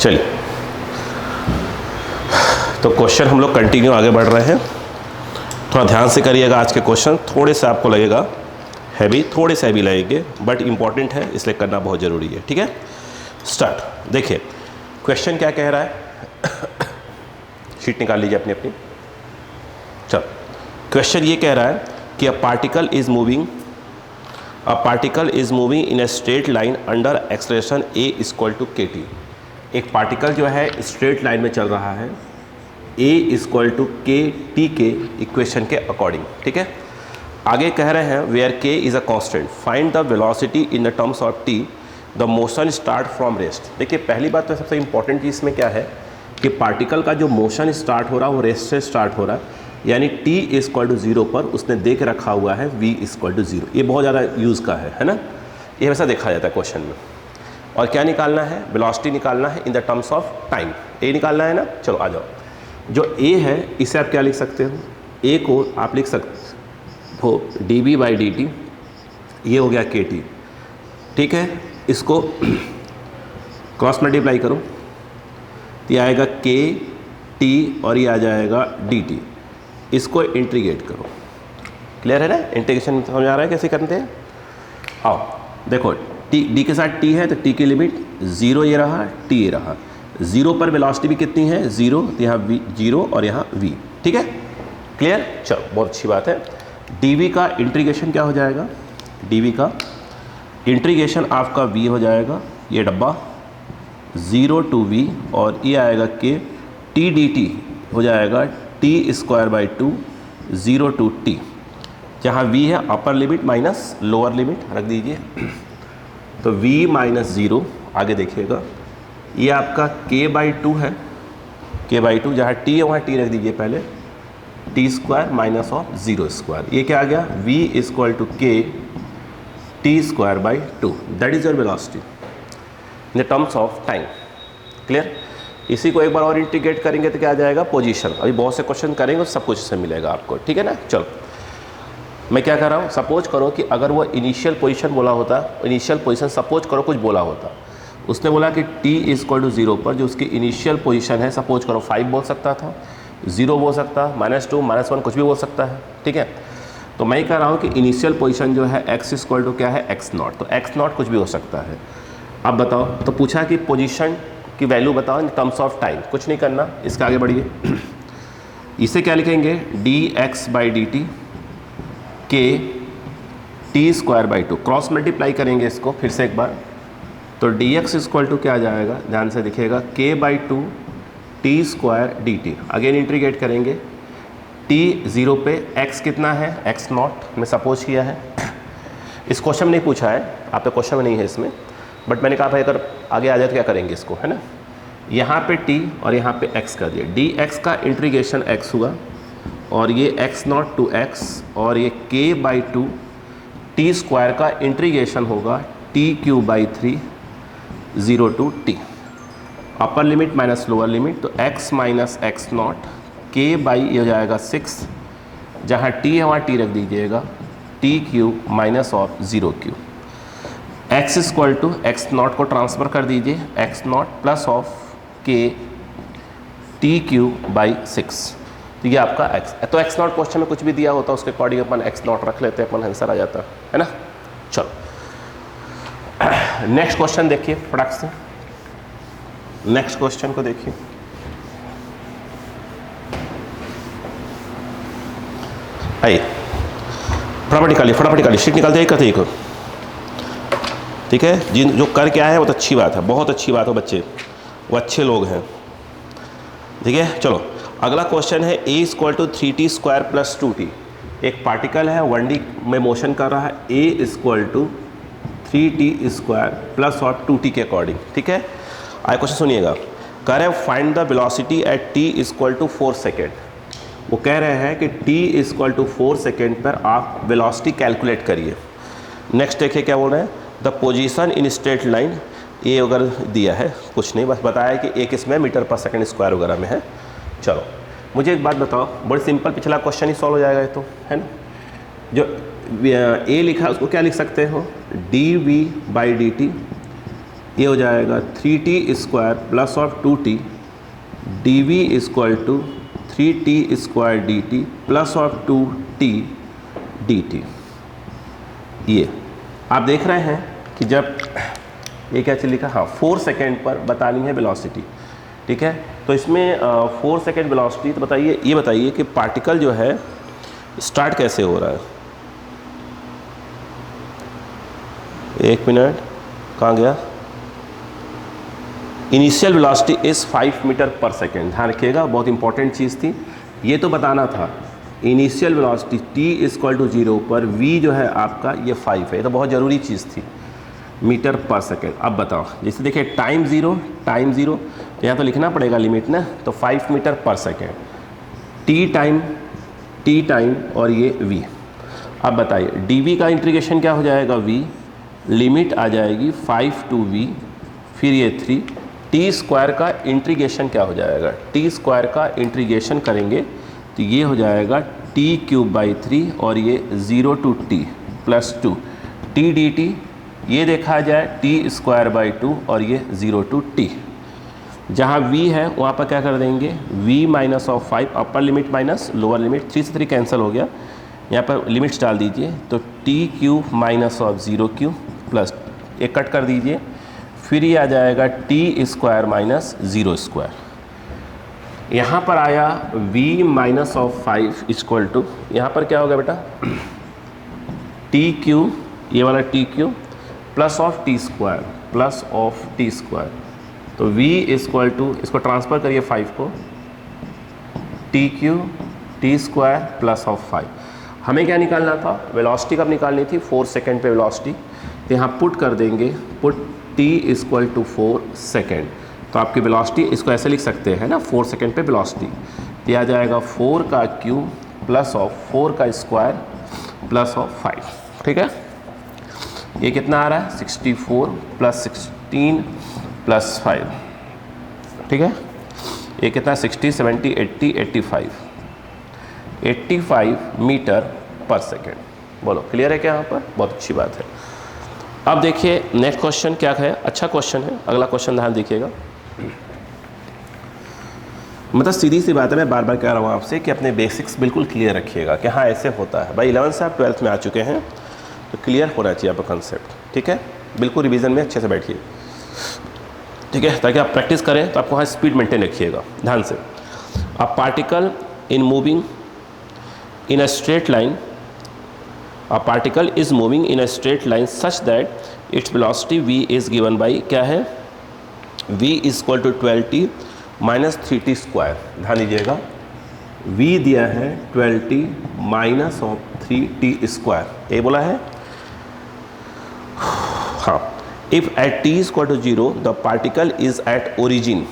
चलिए, तो क्वेश्चन हम लोग कंटिन्यू आगे बढ़ रहे हैं। थोड़ा ध्यान से करिएगा। आज के क्वेश्चन थोड़े से आपको लगेगा हैवी, थोड़े से हैवी लगेंगे, बट इंपॉर्टेंट है इसलिए करना बहुत ज़रूरी है। ठीक है, स्टार्ट। देखिए क्वेश्चन क्या कह रहा है, शीट निकाल लीजिए अपनी अपनी। चलो, क्वेश्चन ये कह रहा है कि a particle is moving in a straight line under acceleration a equal to kt। एक पार्टिकल जो है स्ट्रेट लाइन में चल रहा है a इक्वल टू kt के इक्वेशन के अकॉर्डिंग। ठीक है, आगे कह रहे हैं where k is a constant, find the velocity in the terms of t, the motion start from rest. देखिए पहली बात तो सबसे इंपॉर्टेंट चीज़ इसमें क्या है कि पार्टिकल का जो मोशन स्टार्ट हो रहा है वो रेस्ट से स्टार्ट हो रहा है, यानी t इक्वल टू 0 पर उसने दे के रखा हुआ है v इक्वल टू 0। ये बहुत ज़्यादा यूज़ का है ना, ये वैसा देखा जाता है क्वेश्चन में। और क्या निकालना है, वेलोसिटी निकालना है इन the terms of time, a निकालना है ना। चलो आ जाओ, जो a है इसे आप क्या लिख सकते हो, a को आप लिख सकते हो dv बाई dt, ये हो गया kt। ठीक है, इसको क्रॉस मल्टीप्लाई करो तो ये आएगा k t और ये आ जाएगा dt। इसको इंटीग्रेट करो। क्लियर है ना, इंटीग्रेशन समझ आ रहा है कैसे करते हैं। आओ देखो, डी के साथ t है तो t की लिमिट 0 ये रहा, t ये रहा। 0 पर वेलोसिटी भी कितनी है 0, तो यहाँ v 0 और यहाँ v। ठीक है, क्लियर। चलो बहुत अच्छी बात है। dv का इंटीग्रेशन क्या हो जाएगा, dv का इंटीग्रेशन आपका v हो जाएगा, ये डब्बा 0 टू v, और ये आएगा k t dt हो जाएगा t square by 2 0 to t, जहाँ v है upper limit minus lower limit रख दीजिए, तो v माइनस 0। आगे देखिएगा ये आपका k बाई 2 है, k बाई 2 जहाँ t है वहाँ t रख दीजिए पहले, t square minus of 0 square, ये क्या आ गया v equal to k t square by 2, that is your velocity in the terms of time. Clear. इसी को एक बार और इंटीग्रेट करेंगे तो क्या आ जाएगा, पोजीशन। अभी बहुत से क्वेश्चन करेंगे सब कुछ इससे मिलेगा आपको। ठीक है ना। चलो मैं क्या कर रहा हूँ, सपोज करो कि अगर वो इनिशियल पोजीशन बोला होता, इनिशियल पोजीशन सपोज करो कुछ बोला होता, उसने बोला कि t इक्वल टू 0 पर जो उसकी इनिशियल पोजीशन है, सपोज करो 5 बोल सकता था, 0 बोल सकता, -2 -1 कुछ भी बोल सकता है। ठीक है, तो मैं कह रहा हूँ कि इनिशियल पोजीशन जो है x इक्वल टू क्या है x0, तो x0 कुछ भी हो सकता है। अब बताओ, तो पूछा कि पोजीशन की वैल्यू बताओ इन टर्म्स ऑफ टाइम, कुछ नहीं करना, इसके आगे बढ़िए। इसे क्या लिखेंगे, dx बाई dt के t square by 2, cross multiply करेंगे इसको फिर से एक बार, तो dx इक्वल टू क्या आ जाएगा, ध्यान से दिखेगा, k by 2 t square dt। Again integrate करेंगे, t 0 पे x कितना है, x0 में सपोज किया है। इस क्वेश्चन में नहीं पूछा है, आप तो क्वेश्चन में नहीं है इसमें, बट मैंने कहा भाई अगर आगे आ जाए तो क्या करेंगे इसको, है ना। यहाँ पे t और यहाँ पे x कर दिया, dx का इंटीग्रेशन x हुआ, और ये x0 टू x, और ये k बाई 2 t स्क्वायर का इंटीग्रेशन होगा t cube by 3 0 to t, upper limit minus lower limit, तो x minus x0 k by ये हो जाएगा 6, जहाँ t है वहाँ t रख दीजिएगा, t cube minus of 0 cube, x equal to x0 को ट्रांसफ़र कर दीजिए, x0 plus of k t cube by 6, तो ये आपका x। तो x0 क्वेश्चन में कुछ भी दिया होता है उसके अकॉर्डिंग अपन x0 रख लेते हैं, अपन आंसर आ जाता है ना। चलो नेक्स्ट क्वेश्चन देखिए फटाक से, नेक्स्ट क्वेश्चन को देखिए। आइए फटाफट निकालिए, शीट निकालते ही करते ही। ठीक है, जिन जो कर क्या है वो तो अच्छी बात है, बहुत अच्छी बात है, बच्चे वो अच्छे लोग हैं। ठीक है, चलो अगला क्वेश्चन है a equal to 3t square plus 2t। एक पार्टिकल है 1D में मोशन कर रहा है, a equal to 3t square plus और 2t के अकॉर्डिंग। ठीक है, आगे क्वेश्चन सुनिएगा, कह रहे हैं find the velocity at t equal to 4 second. वो कह रहे हैं कि t इक्वल टू 4 सेकेंड पर आप वेलोसिटी कैलकुलेट करिए। नेक्स्ट देखिए क्या बोल रहे हैं, the position in straight line, ये अगर दिया है कुछ नहीं, बस बताया कि एक इसमें मीटर पर सेकंड स्क्वायर वगैरह में है। चलो मुझे एक बात बताओ, बड़ी सिंपल पिछला क्वेश्चन ही सॉल्व हो जाएगा ये तो, है ना। जो a लिखा है उसको क्या लिख सकते हो, dv बाई dt ये हो जाएगा 3t² plus of 2t dv equal to 3t² dt plus of 2t dt। ये आप देख रहे हैं कि जब ये क्या चीज़ लिखा, हाँ 4 सेकेंड पर बतानी है वेलोसिटी, ठीक है। तो इसमें 4 सेकेंड वेलोसिटी, तो बताइए, ये बताइए कि पार्टिकल जो है स्टार्ट कैसे हो रहा है। 1 मिनट, कहाँ गया? Initial velocity is 5 metre per second. ध्यान रखिएगा, बहुत इंपॉर्टेंट चीज़ थी, ये तो बताना था। Initial velocity t equal to 0 पर v जो है आपका ये 5 है, ये तो बहुत ज़रूरी चीज़ थी, मीटर पर सेकेंड। अब बताओ, जैसे देखिए टाइम ज़ीरो, तो यहाँ तो लिखना पड़ेगा लिमिट ना, तो 5 metre per second, t time और ये v। अब बताइए dv का इंटीग्रेशन क्या हो जाएगा, v लिमिट आ जाएगी 5 टू v, फिर ये 3, t² का इंटीग्रेशन क्या हो जाएगा, t² का इंटीग्रेशन करेंगे तो ये हो जाएगा t³/3 और ये 0 to t plus 2 t dt, ये देखा जाए t²/2 और ये 0 टू t। जहाँ v है वहाँ पर क्या कर देंगे, v minus of 5, upper limit minus lower limit, 3 से 3 कैंसिल हो गया, यहाँ पर लिमिट्स डाल दीजिए, तो t³ माइनस ऑफ 0³ प्लस एक कट कर दीजिए, फिर ये आ जाएगा t² माइनस 0²। यहाँ पर आया v minus of 5 equal to, यहाँ पर क्या होगा बेटा, t³, ये वाला t³ plus of t² plus of t², तो v इक्वल टू, इसको ट्रांसफ़र करिए 5 को, t³ t² प्लस ऑफ 5। हमें क्या निकालना था, वेलोसिटी कब निकालनी थी, 4 सेकेंड पे वेलोसिटी, तो यहाँ पुट कर देंगे, put t equal to 4 second, तो आपकी वेलोसिटी इसको ऐसे लिख सकते हैं ना, 4 सेकेंड पे वेलोसिटी, तो आ जाएगा 4 का क्यूब प्लस ऑफ 4 का स्क्वायर प्लस ऑफ 5, ठीक है। ये कितना आ रहा है, 64 प्लस 16 प्लस 5, ठीक है। ये कितना, 60 70 80 85 मीटर पर सेकेंड। बोलो क्लियर है क्या यहाँ पर, बहुत अच्छी बात है। अब देखिए नेक्स्ट क्वेश्चन क्या है, अच्छा क्वेश्चन है, अगला क्वेश्चन ध्यान देखिएगा। मतलब सीधी सी बात है, मैं बार बार कह रहा हूँ आपसे कि अपने बेसिक्स बिल्कुल क्लियर रखिएगा कि हाँ ऐसे होता है। भाई 11th से आप 12th में आ चुके हैं तो क्लियर होना चाहिए आपका कंसेप्ट, ठीक है। बिल्कुल रिवीजन में अच्छे से बैठिए, ठीक है, ताकि आप प्रैक्टिस करें तो आपको वहाँ स्पीड मेंटेन रखिएगा ध्यान से। अब particle in moving in a straight line, a particle is moving in a straight line such that its velocity v is given by क्या है, v equal to 12t minus 3t²। ध्यान दीजिएगा, v दिया है 12t माइनस ऑफ 3t², ये बोला है। हाँ, if at t equal to 0 the particle is at origin,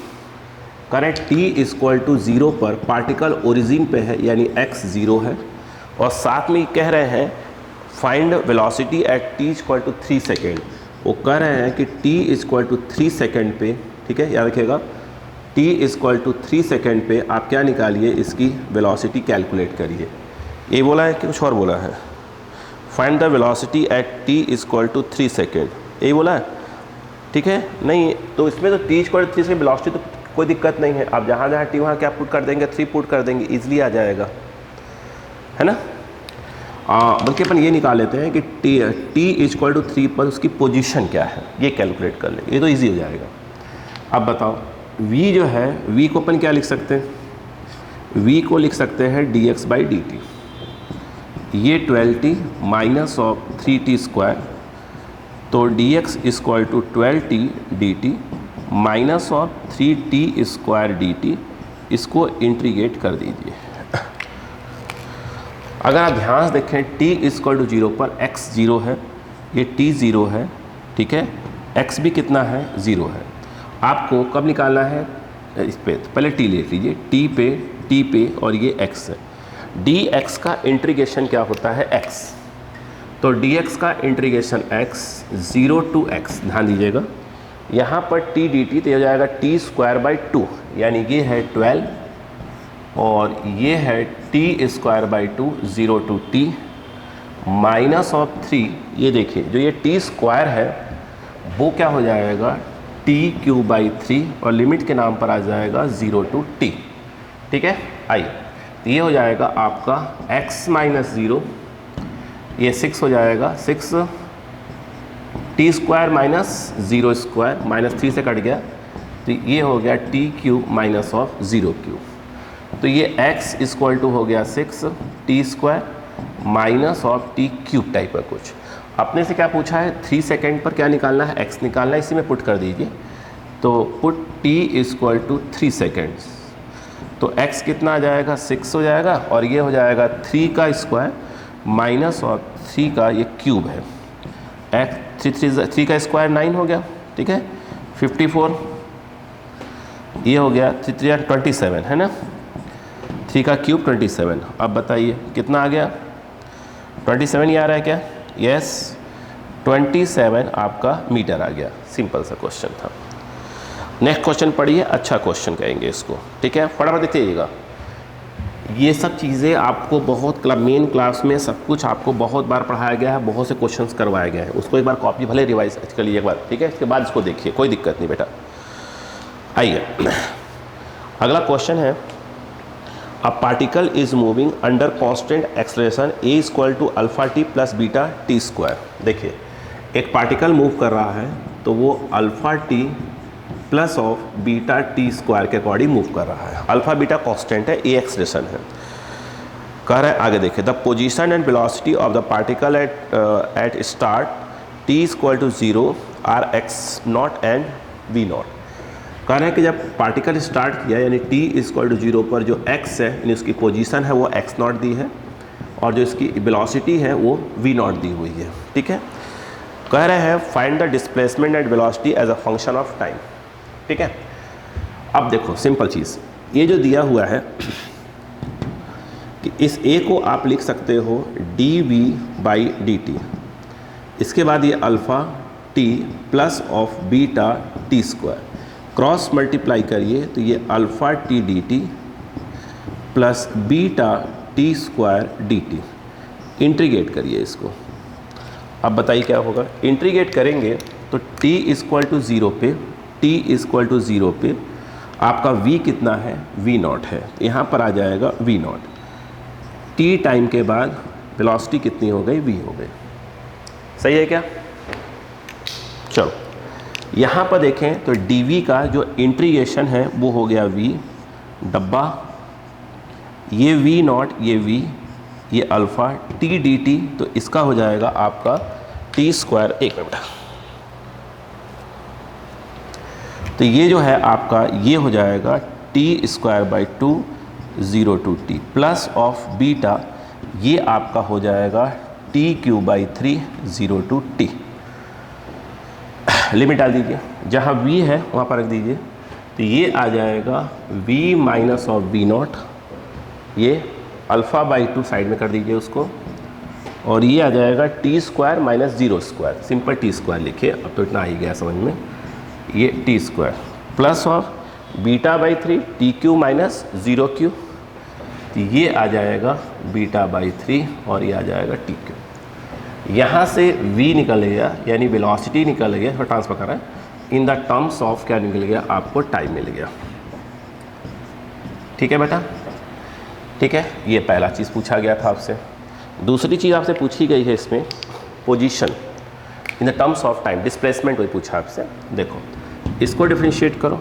correct, t equal to 0 पर पार्टिकल ओरिजिन पे है, यानी x 0 है, और साथ में कह रहे हैं find velocity at t equal to 3 second. वो कह रहे हैं कि t इक्वल टू 3 सेकेंड पे, ठीक है, याद रखिएगा, t इक्वल टू 3 सेकेंड पे आप क्या निकालिए, इसकी वेलोसिटी कैलकुलेट करिए। ये बोला है कि कुछ और बोला है, find the velocity at t equal to 3 second, यही बोला है, ठीक है। नहीं तो इसमें तो t equal to 3 second velocity तो कोई दिक्कत नहीं है, आप जहाँ जहाँ t वहाँ क्या पुट कर देंगे, 3 पुट कर देंगे, ईजिली आ जाएगा, है ना। बल्कि अपन ये निकाल लेते हैं कि t इक्वल टू 3 पर उसकी पोजीशन क्या है, ये कैलकुलेट कर लेंगे, ये तो इजी हो जाएगा। अब बताओ v जो है, v को अपन क्या लिख सकते हैं, v को लिख सकते हैं dx/dt, ये 12t माइनस ऑफ 3t², तो dx equal to 12t dt minus of 3t² dt, इसको इंटीग्रेट कर दीजिए। अगर आप ध्यान से देखें t इक्वल टू 0 पर x 0 है, ये t 0 है, ठीक है, x भी कितना है, 0 है। आपको कब निकालना है, इस पे तो पहले t ले लीजिए, t पे और ये x है, dx का इंटीग्रेशन क्या होता है, x, तो dx का इंटीग्रेशन x 0 टू x, ध्यान दीजिएगा, यहाँ पर t dt तो हो जाएगा t²/2, यानी ये है 12 और ये है t²/2 0 to t minus of 3, ये देखिए जो ये t² है वो क्या हो जाएगा टी क्यू बाई 3 और लिमिट के नाम पर आ जाएगा 0 टू टी। ठीक है, आइए तो ये हो जाएगा आपका x माइनस 0, ये 6 हो जाएगा 6 T square minus 0 square minus 3 से कट गया तो ये हो गया T cube minus of 0 cube. तो ये x इक्वल टू हो गया 6 T square minus of T cube type का कुछ। अपने से क्या पूछा है 3 सेकेंड पर क्या निकालना है, x निकालना है, इसी में पुट कर दीजिए। तो put t equal to 3 seconds, तो x कितना आ जाएगा 6 हो जाएगा और ये हो जाएगा 3 का स्क्वायर माइनस और 3 का ये क्यूब है। x 3 का स्क्वायर 9 हो गया, ठीक है 54, ये हो गया 3 27 है ना, 3 का क्यूब 27। अब बताइए कितना आ गया 27 ही आ रहा है क्या? यस 27 आपका मीटर आ गया। सिंपल सा क्वेश्चन था। नेक्स्ट क्वेश्चन पढ़िए, अच्छा क्वेश्चन कहेंगे इसको, ठीक है फटाफट देखते जाइएगा। ये सब चीज़ें आपको बहुत मेन क्लास में सब कुछ आपको बहुत बार पढ़ाया गया है, बहुत से क्वेश्चंस करवाए गए हैं। उसको एक बार कॉपी भले रिवाइज कर लीजिए एक बार, ठीक है, इसके बाद इसको देखिए, कोई दिक्कत नहीं बेटा। आइए अगला क्वेश्चन है, a particle is moving under constant acceleration a equal to alpha t plus beta t square. देखिए एक पार्टिकल मूव कर रहा है तो वो alpha t plus of beta t square के अकॉर्डिंग मूव कर रहा है। अल्फा बीटा कांस्टेंट है, ए एक्सेलरेशन है। कह रहा है आगे देखिए, the position and velocity of the particle at start t equal to 0 are x naught and v naught. कह रहे हैं कि जब पार्टिकल स्टार्ट किया यानी t इक्वल टू 0 पर जो x है यानी उसकी पोजीशन है वो x नॉट दी है और जो इसकी वेलोसिटी है वो v नॉट दी हुई है, ठीक है। कह रहे हैं find the displacement and velocity as a function of time, ठीक है। अब देखो सिंपल चीज़, ये जो दिया हुआ है कि इस a को आप लिख सकते हो dv बाई dt, इसके बाद ये alpha t plus of beta t square, cross multiply करिए तो ये alpha T D t plus beta t square d T. Integrate करिए इसको, अब बताइए क्या होगा। इंटीग्रेट करेंगे तो t इक्वल टू 0 पे, t इक्वल टू 0 पे आपका v कितना है, v नॉट है, यहाँ पर आ जाएगा v नॉट। t टाइम के बाद वेलोसिटी कितनी हो गई, v हो गई। सही है क्या? चलो यहाँ पर देखें तो dv का जो इंटीग्रेशन है वो हो गया v डब्बा, ये v नॉट, ये v, ये अल्फ़ा t dt, तो इसका हो जाएगा आपका t स्क्वायर। एक मिनट, तो ये जो है आपका ये हो जाएगा t square by 2 0 to t plus of beta, ये आपका हो जाएगा t cube by 3 0 to t। Limit डाल दीजिए, जहाँ v है वहाँ पर रख दीजिए, तो ये आ जाएगा v minus of v nought, ये अल्फ़ा बाई 2 साइड में कर दीजिए उसको, और ये आ जाएगा T square minus 0 square, simple T square लिखिए, अब तो इतना आ ही गया समझ में, ये T square plus of beta by 3 t Q minus 0 Q, तो ये आ जाएगा बीटा बाई 3 और ये आ जाएगा टी क्यू। यहाँ से v निकल गया यानी वेलोसिटी निकल गया, तो ट्रांसफर कर रहा है इन द टर्म्स ऑफ क्या निकल गया, आपको टाइम मिल गया। ठीक है बेटा, ठीक है, ये पहला चीज़ पूछा गया था आपसे। दूसरी चीज़ आपसे पूछी गई है इसमें position in the terms of time, displacement वही पूछा आपसे। देखो इसको डिफरेंशिएट करो,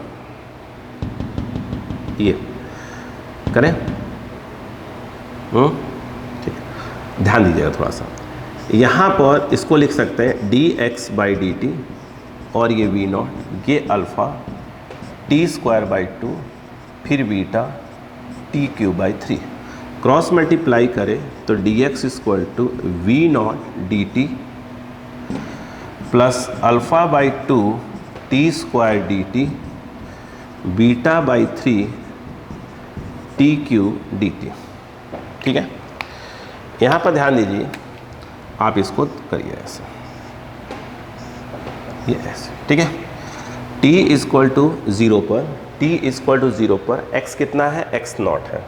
ये करें, ठीक है, ध्यान दीजिएगा थोड़ा सा। यहाँ पर इसको लिख सकते हैं d x by d t और ये वी नॉट, ये अल्फ़ा टी स्क्वायर बाई 2 फिर beta t cube by 3, cross multiply करें तो d x equal to v nought d t plus alpha by 2 t square d t beta by 3 t cube d t. ठीक है, यहाँ पर ध्यान दीजिए, आप इसको करिए ऐसे, ये ऐसे, ठीक है। t इक्वल टू 0 पर, t इक्वल टू 0 पर x कितना है, x नॉट है,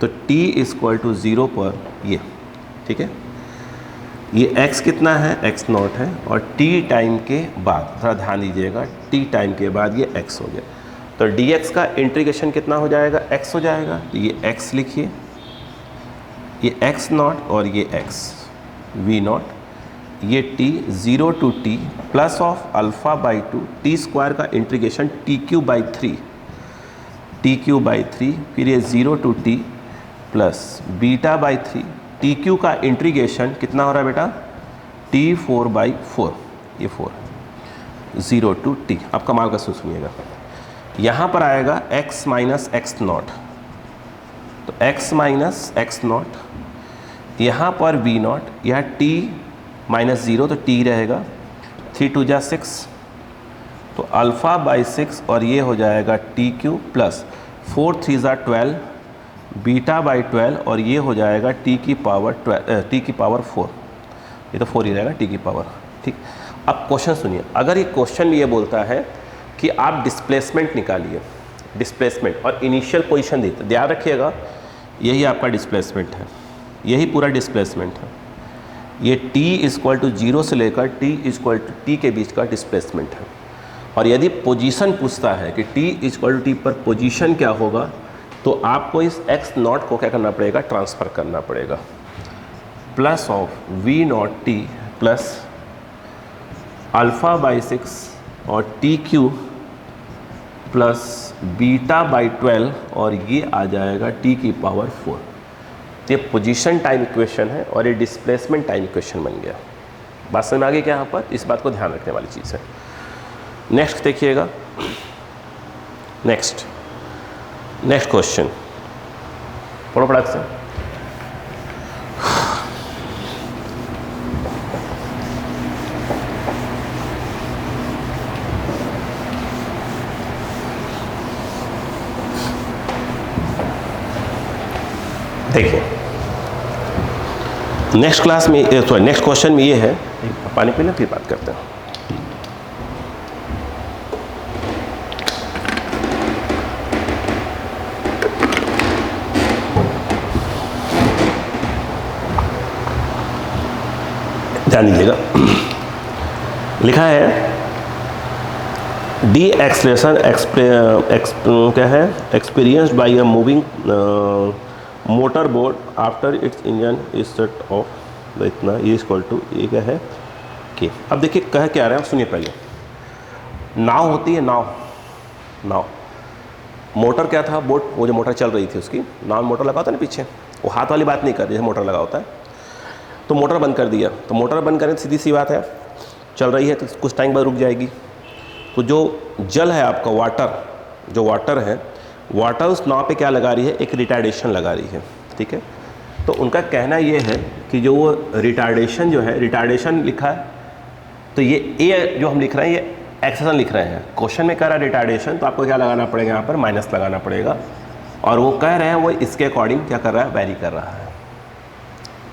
तो t इक्वल टू 0 पर ये, ठीक है। ये x कितना है, x नॉट है, और t टाइम के बाद, थोड़ा ध्यान दीजिएगा, t टाइम के बाद ये x हो गया। तो dx का इंटीग्रेशन कितना हो जाएगा, x हो जाएगा। तो ये x लिखिए, ये x नॉट और ये x v नॉट, ये t 0 to t plus of alpha by 2 t square का इंटीग्रेशन टी क्यू बाई 3, फिर ये 0 to t plus beta by 3, t cube का इंटीग्रेशन कितना हो रहा है बेटा, t4 बाई 4, ये 4, 0 टू t। अब कमाल का सुनिएगा, यहाँ पर आएगा x माइनस एक्स नॉट, तो x माइनस एक्स नॉट, यहाँ पर v नॉट, यहाँ t माइनस 0 तो t रहेगा, 3 2 जा 6, तो अल्फ़ा बाई 6 और ये हो जाएगा टी क्यू प्लस 4 3 जा 12, बीटा बाई 12 और ये हो जाएगा t की पावर 4, ये तो 4 ही रहेगा t की पावर। ठीक, अब क्वेश्चन सुनिए, अगर ये क्वेश्चन ये बोलता है कि आप डिस्प्लेसमेंट निकालिए, डिस्प्लेसमेंट और इनिशियल पोजीशन देते, ध्यान रखिएगा यही आपका डिस्प्लेसमेंट है, यही पूरा डिस्प्लेसमेंट है, ये t इक्वल टू 0 से लेकर t इक्वल टू t के बीच का डिस्प्लेसमेंट है। और यदि पोजीशन पूछता है कि t इक्वल टू t पर पोजीशन क्या होगा, तो आपको इस x नॉट को क्या करना पड़ेगा, ट्रांसफ़र करना पड़ेगा, plus of v not t plus alpha by 6 और T Q plus beta by 12 और ये आ जाएगा t की पावर 4। ये पोजीशन टाइम इक्वेशन है और ये डिस्प्लेसमेंट टाइम इक्वेशन बन गया। बात समझ में आ गई क्या यहाँ पर, इस बात को ध्यान रखने वाली चीज़ है। नेक्स्ट देखिएगा, नेक्स्ट क्वेश्चन पढ़ो फटाक से। देखिए नेक्स्ट क्लास में, नेक्स्ट क्वेश्चन में ये है, पानी पी लें फिर बात करते हैं। ध्यान दीजिएगा, लिखा है डी एक्सलेशन क्या है, experienced by a moving motor boat after it's engine is set of इतना ये इक्वल टू ये क्या है कि, अब देखिए कह क्या रहे हैं, सुनिए पहले। नाव होती है, नाव मोटर क्या था, बोट, वो जो मोटर चल रही थी उसकी नाव मोटर लगा होता है ना पीछे, वो हाथ वाली बात नहीं कर रही है, मोटर लगा होता है। तो मोटर बंद कर दिया, तो मोटर बंद करें सीधी सी बात है, चल रही है तो कुछ टाइम बाद रुक जाएगी। तो जो जल है आपका, वाटर है, वाटर उस नाव पे क्या लगा रही है, एक रिटार्डेशन लगा रही है। ठीक है, तो उनका कहना ये है कि जो वो रिटार्डेशन जो है, रिटार्डेशन लिखा है, तो ये ए जो हम लिख रहे हैं ये एक्सेशन लिख रहे हैं, क्वेश्चन में कह रहा है रिटार्डेशन, तो आपको क्या लगाना पड़ेगा, यहाँ पर माइनस लगाना पड़ेगा। और वो कह रहे हैं वो इसके अकॉर्डिंग क्या कर रहा है, वेरी कर रहा है।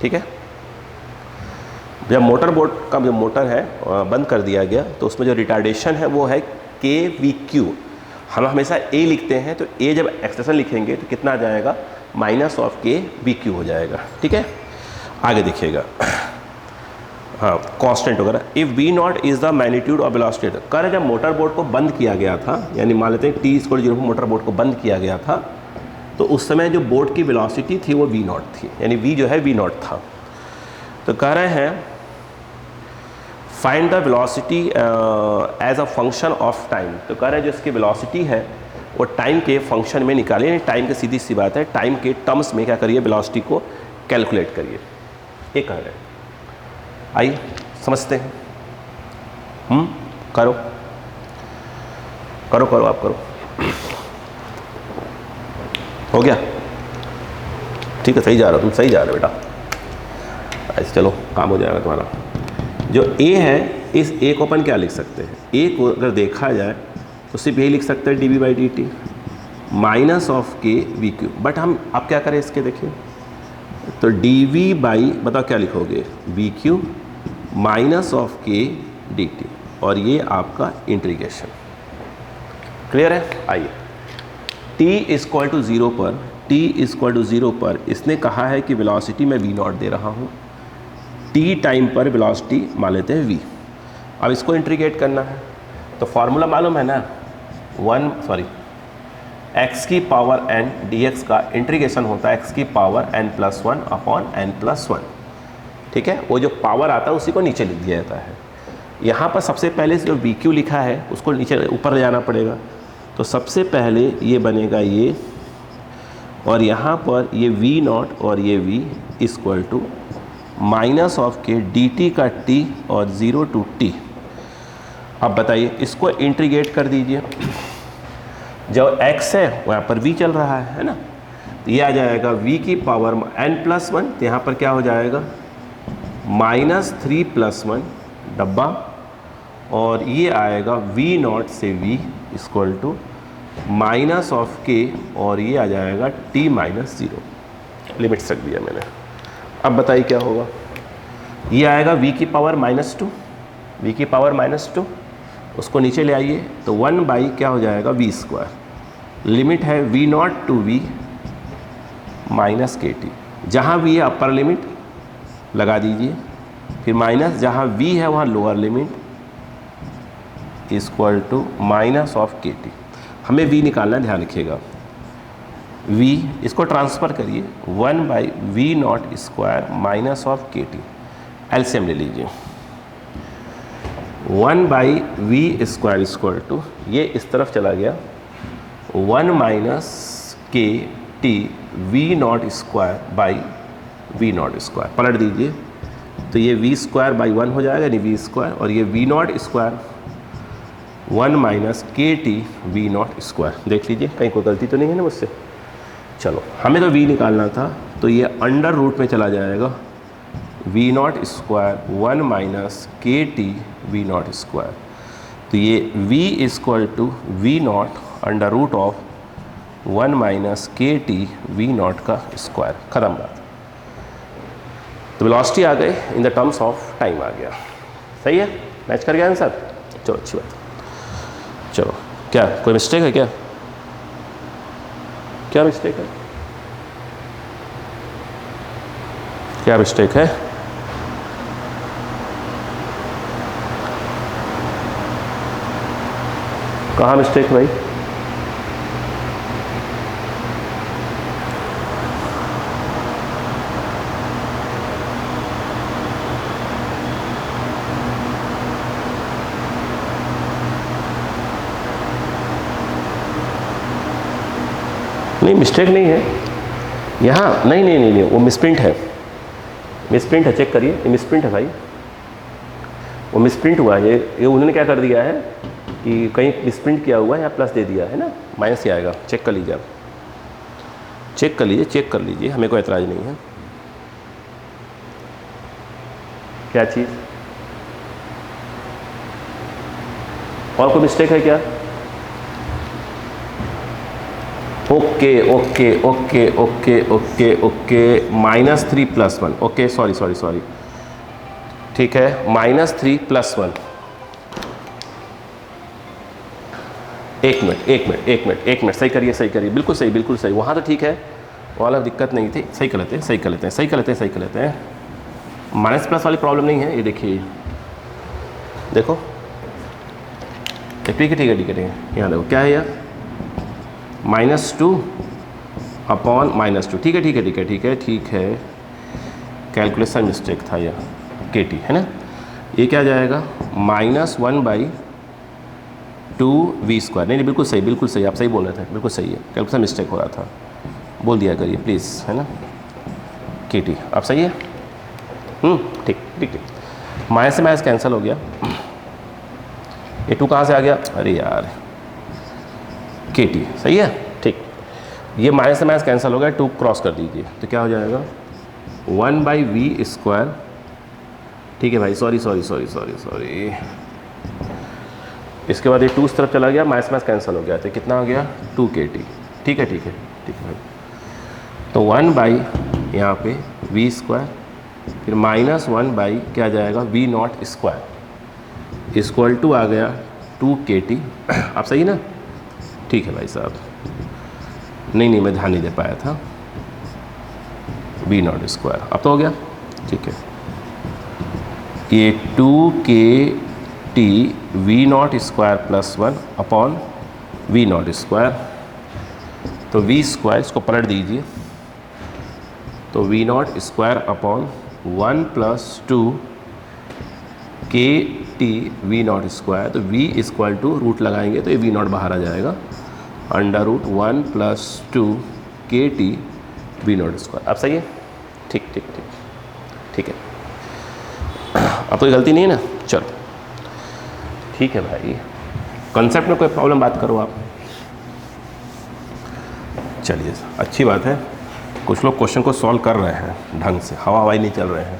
ठीक है, जब मोटर बोट का जो मोटर है बंद कर दिया गया, तो उसमें जो रिटार्डेशन है वो है के वी क्यू। हम हमेशा ए लिखते हैं, तो ए जब एक्सप्रेशन लिखेंगे तो कितना आ जाएगा, minus of k v cube हो जाएगा। ठीक है, आगे देखिएगा, हाँ कांस्टेंट वगैरह। If v nought is the magnitude of velocity, कर जब मोटर बोट को बंद किया गया था, यानी मान लेते हैं टी इक्वल 0 पर मोटर बोट को बंद किया गया था, तो उस समय जो बोट की वेलोसिटी थी वो वी नॉट थी, यानी वी जो है वी नॉट था। तो कह रहे हैं find the velocity as a function of time. तो कह रहे हैं जो इसकी वेलोसिटी है वो टाइम के फंक्शन में निकालिए, टाइम की सीधी सी बात है, टाइम के टर्म्स में क्या करिए, वेलोसिटी को कैलकुलेट करिए, ये कह रहे हैं। आइए समझते हैं, करो आप करो, हो गया, ठीक है, सही जा रहा हो तुम, सही जा रहे हो बेटा, ऐसे चलो काम हो जाएगा तुम्हारा। जो ए है, इस ए को अपन क्या लिख सकते हैं, ए को अगर देखा जाए तो सिर्फ यही लिख सकते हैं d v by d t minus of k v cube. But हम अब क्या करें इसके, देखिए तो डी वी बाई, बताओ क्या लिखोगे, वी क्यू माइनस ऑफ के डी टी, और ये आपका इंटीग्रेशन। क्लियर है। आइए t इक्वल टू 0 पर, इसने कहा है कि वेलोसिटी मैं v नॉट दे रहा हूँ, टी टाइम पर वेलोसिटी मान लेते हैं v। अब इसको इंटीग्रेट करना है तो फॉर्मूला मालूम है ना, x की पावर n dx का इंटीग्रेशन होता है x की पावर n+1 अपॉन n+1। ठीक है, वो जो पावर आता है उसी को नीचे लिख दिया जाता है। यहाँ पर सबसे पहले जो VQ लिखा है उसको नीचे ऊपर ले जाना पड़ेगा। तो सबसे पहले ये बनेगा ये, और यहाँ पर ये V0 और ये V equal to minus of k dt का t और 0 to t। अब बताइए इसको इंटीग्रेट कर दीजिए। जो x है वहाँ पर v चल रहा है ना, तो ये आ जाएगा v की पावर n+1, तो यहाँ पर क्या हो जाएगा -3+1 डब्बा, और ये आएगा V0 से v equal to minus of k, और ये आ जाएगा t-0। लिमिट्स रख दिया मैंने। अब बताइए क्या होगा, ये आएगा v की पावर -2, v की पावर -2, उसको नीचे ले आइए तो 1 बाई क्या हो जाएगा v²। लिमिट है V0 to v minus KT। जहाँ v है अपर लिमिट लगा दीजिए, फिर माइनस जहाँ v है वहाँ lower limit equal to minus of KT। हमें v निकालना है, ध्यान रखिएगा। v इसको ट्रांसफ़र करिए 1 by V0² minus of KT। LCM ले लीजिए। 1 बाई v² इक्वल टू, ये इस तरफ चला गया, 1 minus KT V0² by V0²। पलट दीजिए तो ये v² बाई 1 हो जाएगा, यानी v², और ये V0² 1 माइनस KT V0²। देख लीजिए कहीं कोई गलती तो नहीं है ना मुझसे। चलो हमें तो v निकालना था, तो ये अंडर रूट में चला जाएगा, V0² 1 माइनस KT V0²। तो ये v equal to V0 under root of 1 minus KT V0 का स्क्वायर। ख़त्म बात। तो वेलोसिटी आ गए in the terms of time आ गया। सही है, मैच कर गया आंसर। चलो अच्छी बात। चलो क्या कोई मिस्टेक है क्या? क्या मिस्टेक है? क्या मिस्टेक है? कहाँ मिस्टेक है भाई? नहीं मिस्टेक नहीं है यहाँ, नहीं नहीं नहीं नहीं, वो मिसप्रिंट है, मिसप्रिंट है, चेक करिए, ये मिसप्रिंट है भाई, वो मिसप्रिंट हुआ है। ये उन्होंने क्या कर दिया है कि कहीं मिसप्रिंट किया हुआ है, यहाँ प्लस दे दिया है ना, माइनस ही आएगा। चेक कर लीजिए आप, चेक कर लीजिए, चेक कर लीजिए, हमें कोई एतराज़ नहीं है। क्या चीज़ और कोई मिस्टेक है क्या? Okay okay okay okay okay okay, -3+1, okay sorry sorry sorry, ठीक है, -3+1। एक मिनट एक मिनट एक मिनट एक मिनट, सही करिए सही करिए, बिल्कुल सही बिल्कुल सही, वहाँ तो ठीक है, वाला दिक्कत नहीं थी। सही कर लेते हैं सही कर लेते हैं सही कर लेते हैं सही कर लेते हैं, माइनस प्लस वाली प्रॉब्लम नहीं है। ये देखिए, देखो ठीक है ठीक है ठीक है ठीक है, यहाँ देखो क्या है यार, -2 अपॉन -2, ठीक है ठीक है ठीक है ठीक है ठीक है, कैलकुलेशन मिस्टेक था यह, KT है ना। ये क्या जाएगा -1 बाई 2v²। नहीं बिल्कुल सही बिल्कुल सही, आप सही बोल रहे थे, बिल्कुल सही है, कैलकुलेशन मिस्टेक हो रहा था, बोल दिया करिए प्लीज़, है ना। KT आप सही है, ठीक ठीक ठीक। माइनस से माइनस कैंसिल हो गया, ये 2 कहाँ से आ गया, अरे यार KT सही है, ठीक। ये माइनस से माइनस कैंसिल हो गया, 2 क्रॉस कर दीजिए तो क्या हो जाएगा 1 बाई v²। ठीक है भाई, sorry sorry sorry sorry sorry. इसके बाद ये 2 इस तरफ चला गया, माइनस माइनस कैंसिल हो गया, तो कितना हो गया 2 KT। ठीक है ठीक है ठीक है भाई। तो 1 बाई यहाँ पे v², फिर -1 बाई क्या जाएगा V0² इक्वल टू आ गया 2 KT। आप सही ना, ठीक है भाई साहब। नहीं नहीं मैं ध्यान नहीं दे पाया था, V0², अब तो हो गया, ठीक है। ये 2kt v not square plus 1 upon v not square, तो वी स्क्वायर इसको पलट दीजिए, तो v not square upon 1 plus 2 k t v not square, तो वी इक्वल टू रूट लगाएंगे तो ये वी नॉट बाहर आ जाएगा, under root 1 plus 2 k t v not square. अब सही है, ठीक ठीक ठीक ठीक है, अब कोई गलती नहीं है ना, चलो ठीक है भाई, कॉन्सेप्ट में कोई प्रॉब्लम बात करो आप। चलिए अच्छी बात है, कुछ लोग क्वेश्चन को सॉल्व कर रहे हैं ढंग से, हवा हवाई नहीं चल रहे हैं।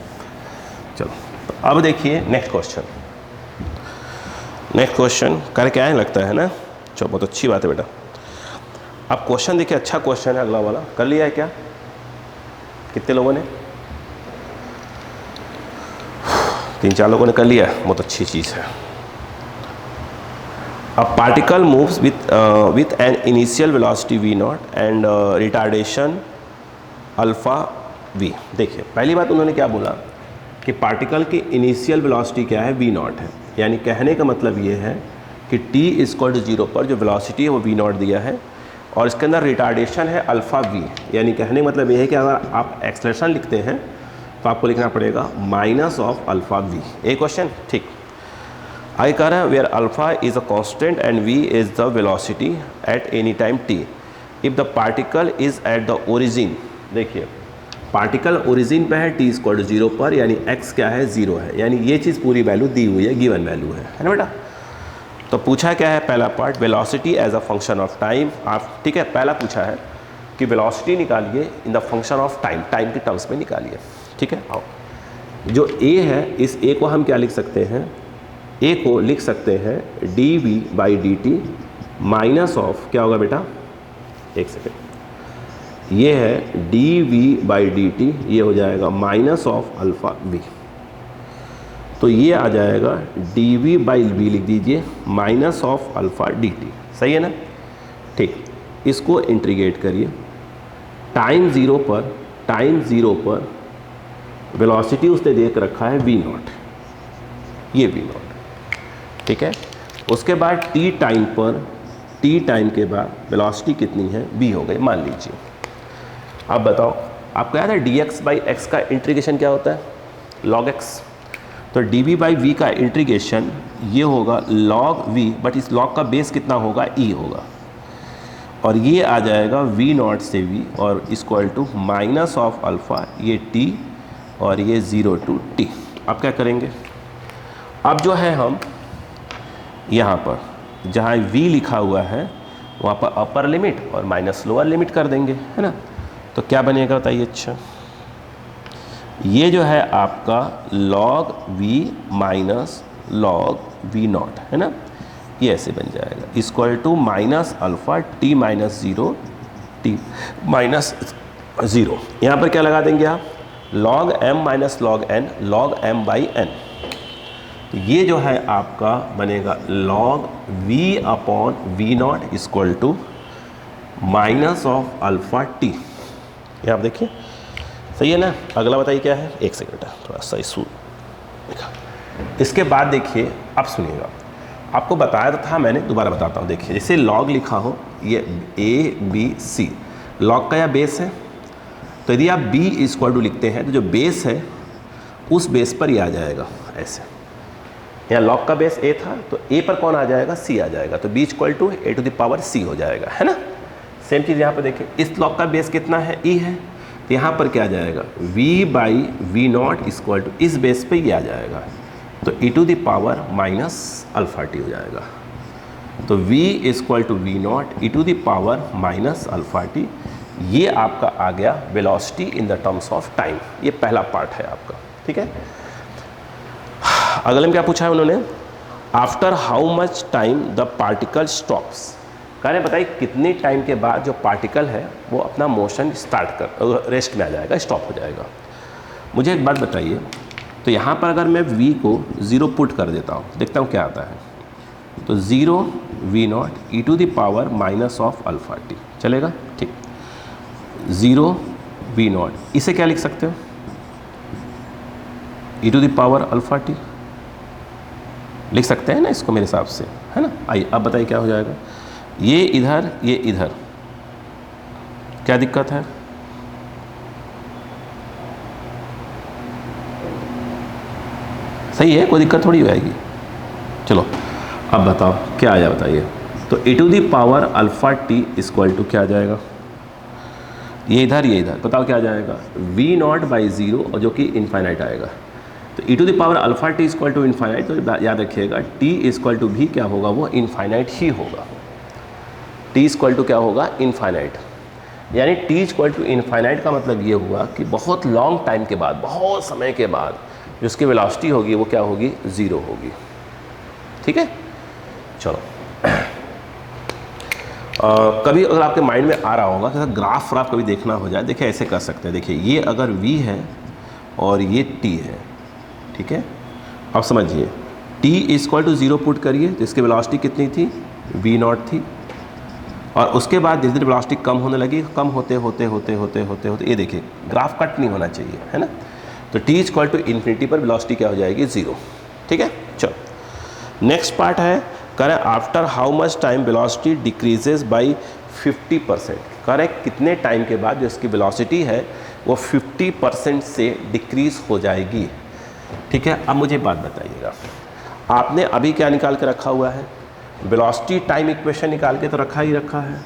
चलो तो अब देखिए नेक्स्ट क्वेश्चन, नेक्स्ट क्वेश्चन कर क्या है लगता है ना, चलो बहुत अच्छी बात है बेटा। अब क्वेश्चन देखिए, अच्छा क्वेश्चन है, अगला वाला कर लिया है क्या, कितने लोगों ने, 3-4 लोगों ने कर लिया है, बहुत अच्छी चीज़ है। A particle moves with an initial velocity v naught and retardation alpha v। देखिए पहली बात उन्होंने क्या बोला कि पार्टिकल की इनिशियल वेलोसिटी क्या है, v नॉट है, यानी कहने का मतलब ये है कि t इक्वल टू 0 पर जो वेलोसिटी है वो v नॉट दिया है और इसके अंदर रिटार्डेशन है अल्फ़ा v, यानी कहने का मतलब ये है कि अगर आप एक्सेलरेशन लिखते हैं तो आपको लिखना पड़ेगा माइनस ऑफ अल्फ़ा v। एक क्वेश्चन ठीक आगे कह रहा है where alpha is a constant and v is the velocity at any time t if the particle is at the origin. देखिए पार्टिकल ओरिजिन पे है t इक्वल टू 0 पर, यानी x क्या है 0 है, यानी ये चीज़ पूरी वैल्यू दी हुई है, गिवन वैल्यू है ना बेटा। तो पूछा क्या है पहला part, velocity as a function of time. आप ठीक है, पहला पूछा है कि वेलोसिटी निकालिए in the function of time, time के टर्म्स में निकालिए। ठीक है, आओ जो a है इस a को हम क्या लिख सकते हैं, a को लिख सकते हैं dv by d t minus of क्या होगा बेटा, एक सेकेंड, ये है dv बाई डी टी, ये हो जाएगा माइनस ऑफ अल्फ़ा v, तो ये आ जाएगा dv बाई v लिख दीजिए minus of alpha d T, सही है ना। ठीक, इसको इंटीग्रेट करिए, टाइम ज़ीरो पर वेलोसिटी उसने देख रखा है v नॉट, ये v नॉट, ठीक है। उसके बाद t टाइम के बाद वेलोसिटी कितनी है, v हो गई मान लीजिए। अब बताओ आपको याद है dx बाई एक्स का इंटीग्रेशन क्या होता है, log x, तो dv बाई v का इंटीग्रेशन ये होगा log v, बट इस log का बेस कितना होगा, e होगा, और ये आ जाएगा v नॉट से v और equal to minus of alpha, ये t और ये 0 टू t। अब क्या करेंगे, अब जो है हम यहाँ पर जहाँ v लिखा हुआ है वहाँ पर अपर लिमिट और माइनस लोअर लिमिट कर देंगे, है ना। तो क्या बनेगा बताइए, अच्छा ये जो है आपका log v minus log v nought, है ना, ये ऐसे बन जाएगा equal to minus alpha t minus 0 t minus 0। यहाँ पर क्या लगा देंगे आप, log m minus log n, log m by n, तो ये जो है आपका बनेगा log v upon v nought equal to minus of alpha t। ये आप देखिए सही है ना। अगला बताइए क्या है, एक सेकंड थोड़ा सा इशू देखा। इसके बाद देखिए, अब सुनिएगा, आपको बताया तो था मैंने, दोबारा बताता हूँ। देखिए जैसे log लिखा हो, ये a b c log का यह बेस है, तो यदि आप b इक्वल टू लिखते हैं तो जो बेस है उस बेस पर ये आ जाएगा ऐसे, यहाँ log का बेस a था तो a पर कौन आ जाएगा, c आ जाएगा, तो b equal to a to the power c हो जाएगा, है ना। सेम चीज़ यहाँ पर देखिए, इस log का बेस कितना है, e है, तो यहाँ पर क्या आ जाएगा, v by v nought equal to इस बेस पे ये आ जाएगा, तो e to the power minus alpha t हो जाएगा, तो v equal to v nought e to the power minus alpha t. ये आपका आ गया velocity in the terms of time, ये पहला पार्ट है आपका, ठीक है। अगले में क्या पूछा है उन्होंने, after how much time the particle stops, कह रहे बताइए कितने टाइम के बाद जो पार्टिकल है वो अपना मोशन स्टार्ट कर रेस्ट में आ जाएगा, स्टॉप हो जाएगा। मुझे एक बात बताइए, तो यहाँ पर अगर मैं v को 0 पुट कर देता हूँ, देखता हूँ क्या आता है, तो 0 v not e to the power minus of alpha t चलेगा, ठीक। 0 v नॉट, इसे क्या लिख सकते हो, e to the power alpha t लिख सकते हैं ना इसको मेरे हिसाब से, है ना। आइए अब बताइए क्या हो जाएगा, ये इधर क्या दिक्कत है, सही है, कोई दिक्कत थोड़ी हो जाएगी। चलो अब बताओ क्या आया बताइए। तो e to the power alpha t equal to क्या आ जाएगा, ये इधर बताओ क्या आ जाएगा, v नॉट बाई ज़ीरो, और जो कि इनफाइनाइट आएगा। तो e to the power alpha t equal to infinite, तो याद रखिएगा t इक्वल टू भी क्या होगा, वो इनफाइनाइट ही होगा। t इक्वल टू क्या होगा, इनफाइनाइट। यानी t इक्वल टू इनफाइनाइट का मतलब ये हुआ कि बहुत लॉन्ग टाइम के बाद, बहुत समय के बाद जो उसकी वेलोसिटी होगी वो क्या होगी, ज़ीरो होगी। ठीक है, चलो कभी अगर आपके माइंड में आ रहा होगा कि ग्राफ कभी देखना हो जाए, देखिए ऐसे कर सकते हैं। देखिए ये अगर v है और ये t है, ठीक है। अब समझिए t equal to zero put करिए तो इसकी वेलोसिटी कितनी थी, v नॉट थी, और उसके बाद धीरे धीरे वेलोसिटी कम होने लगी, कम होते होते होते होते होते होते ये देखिए ग्राफ कट नहीं होना चाहिए, है ना। तो t इक्वल टू इन्फिनिटी पर वेलोसिटी क्या हो जाएगी, ज़ीरो। ठीक है, चलो नेक्स्ट पार्ट है, करें after how much time velocity decreases by 50%। करें कितने टाइम के बाद जो इसकी वेलोसिटी है वो 50% से डिक्रीज़ हो जाएगी। ठीक है, अब मुझे बात बताइएगा, आपने अभी क्या निकाल के रखा हुआ है, वेलोसिटी टाइम इक्वेशन निकाल के तो रखा ही रखा है।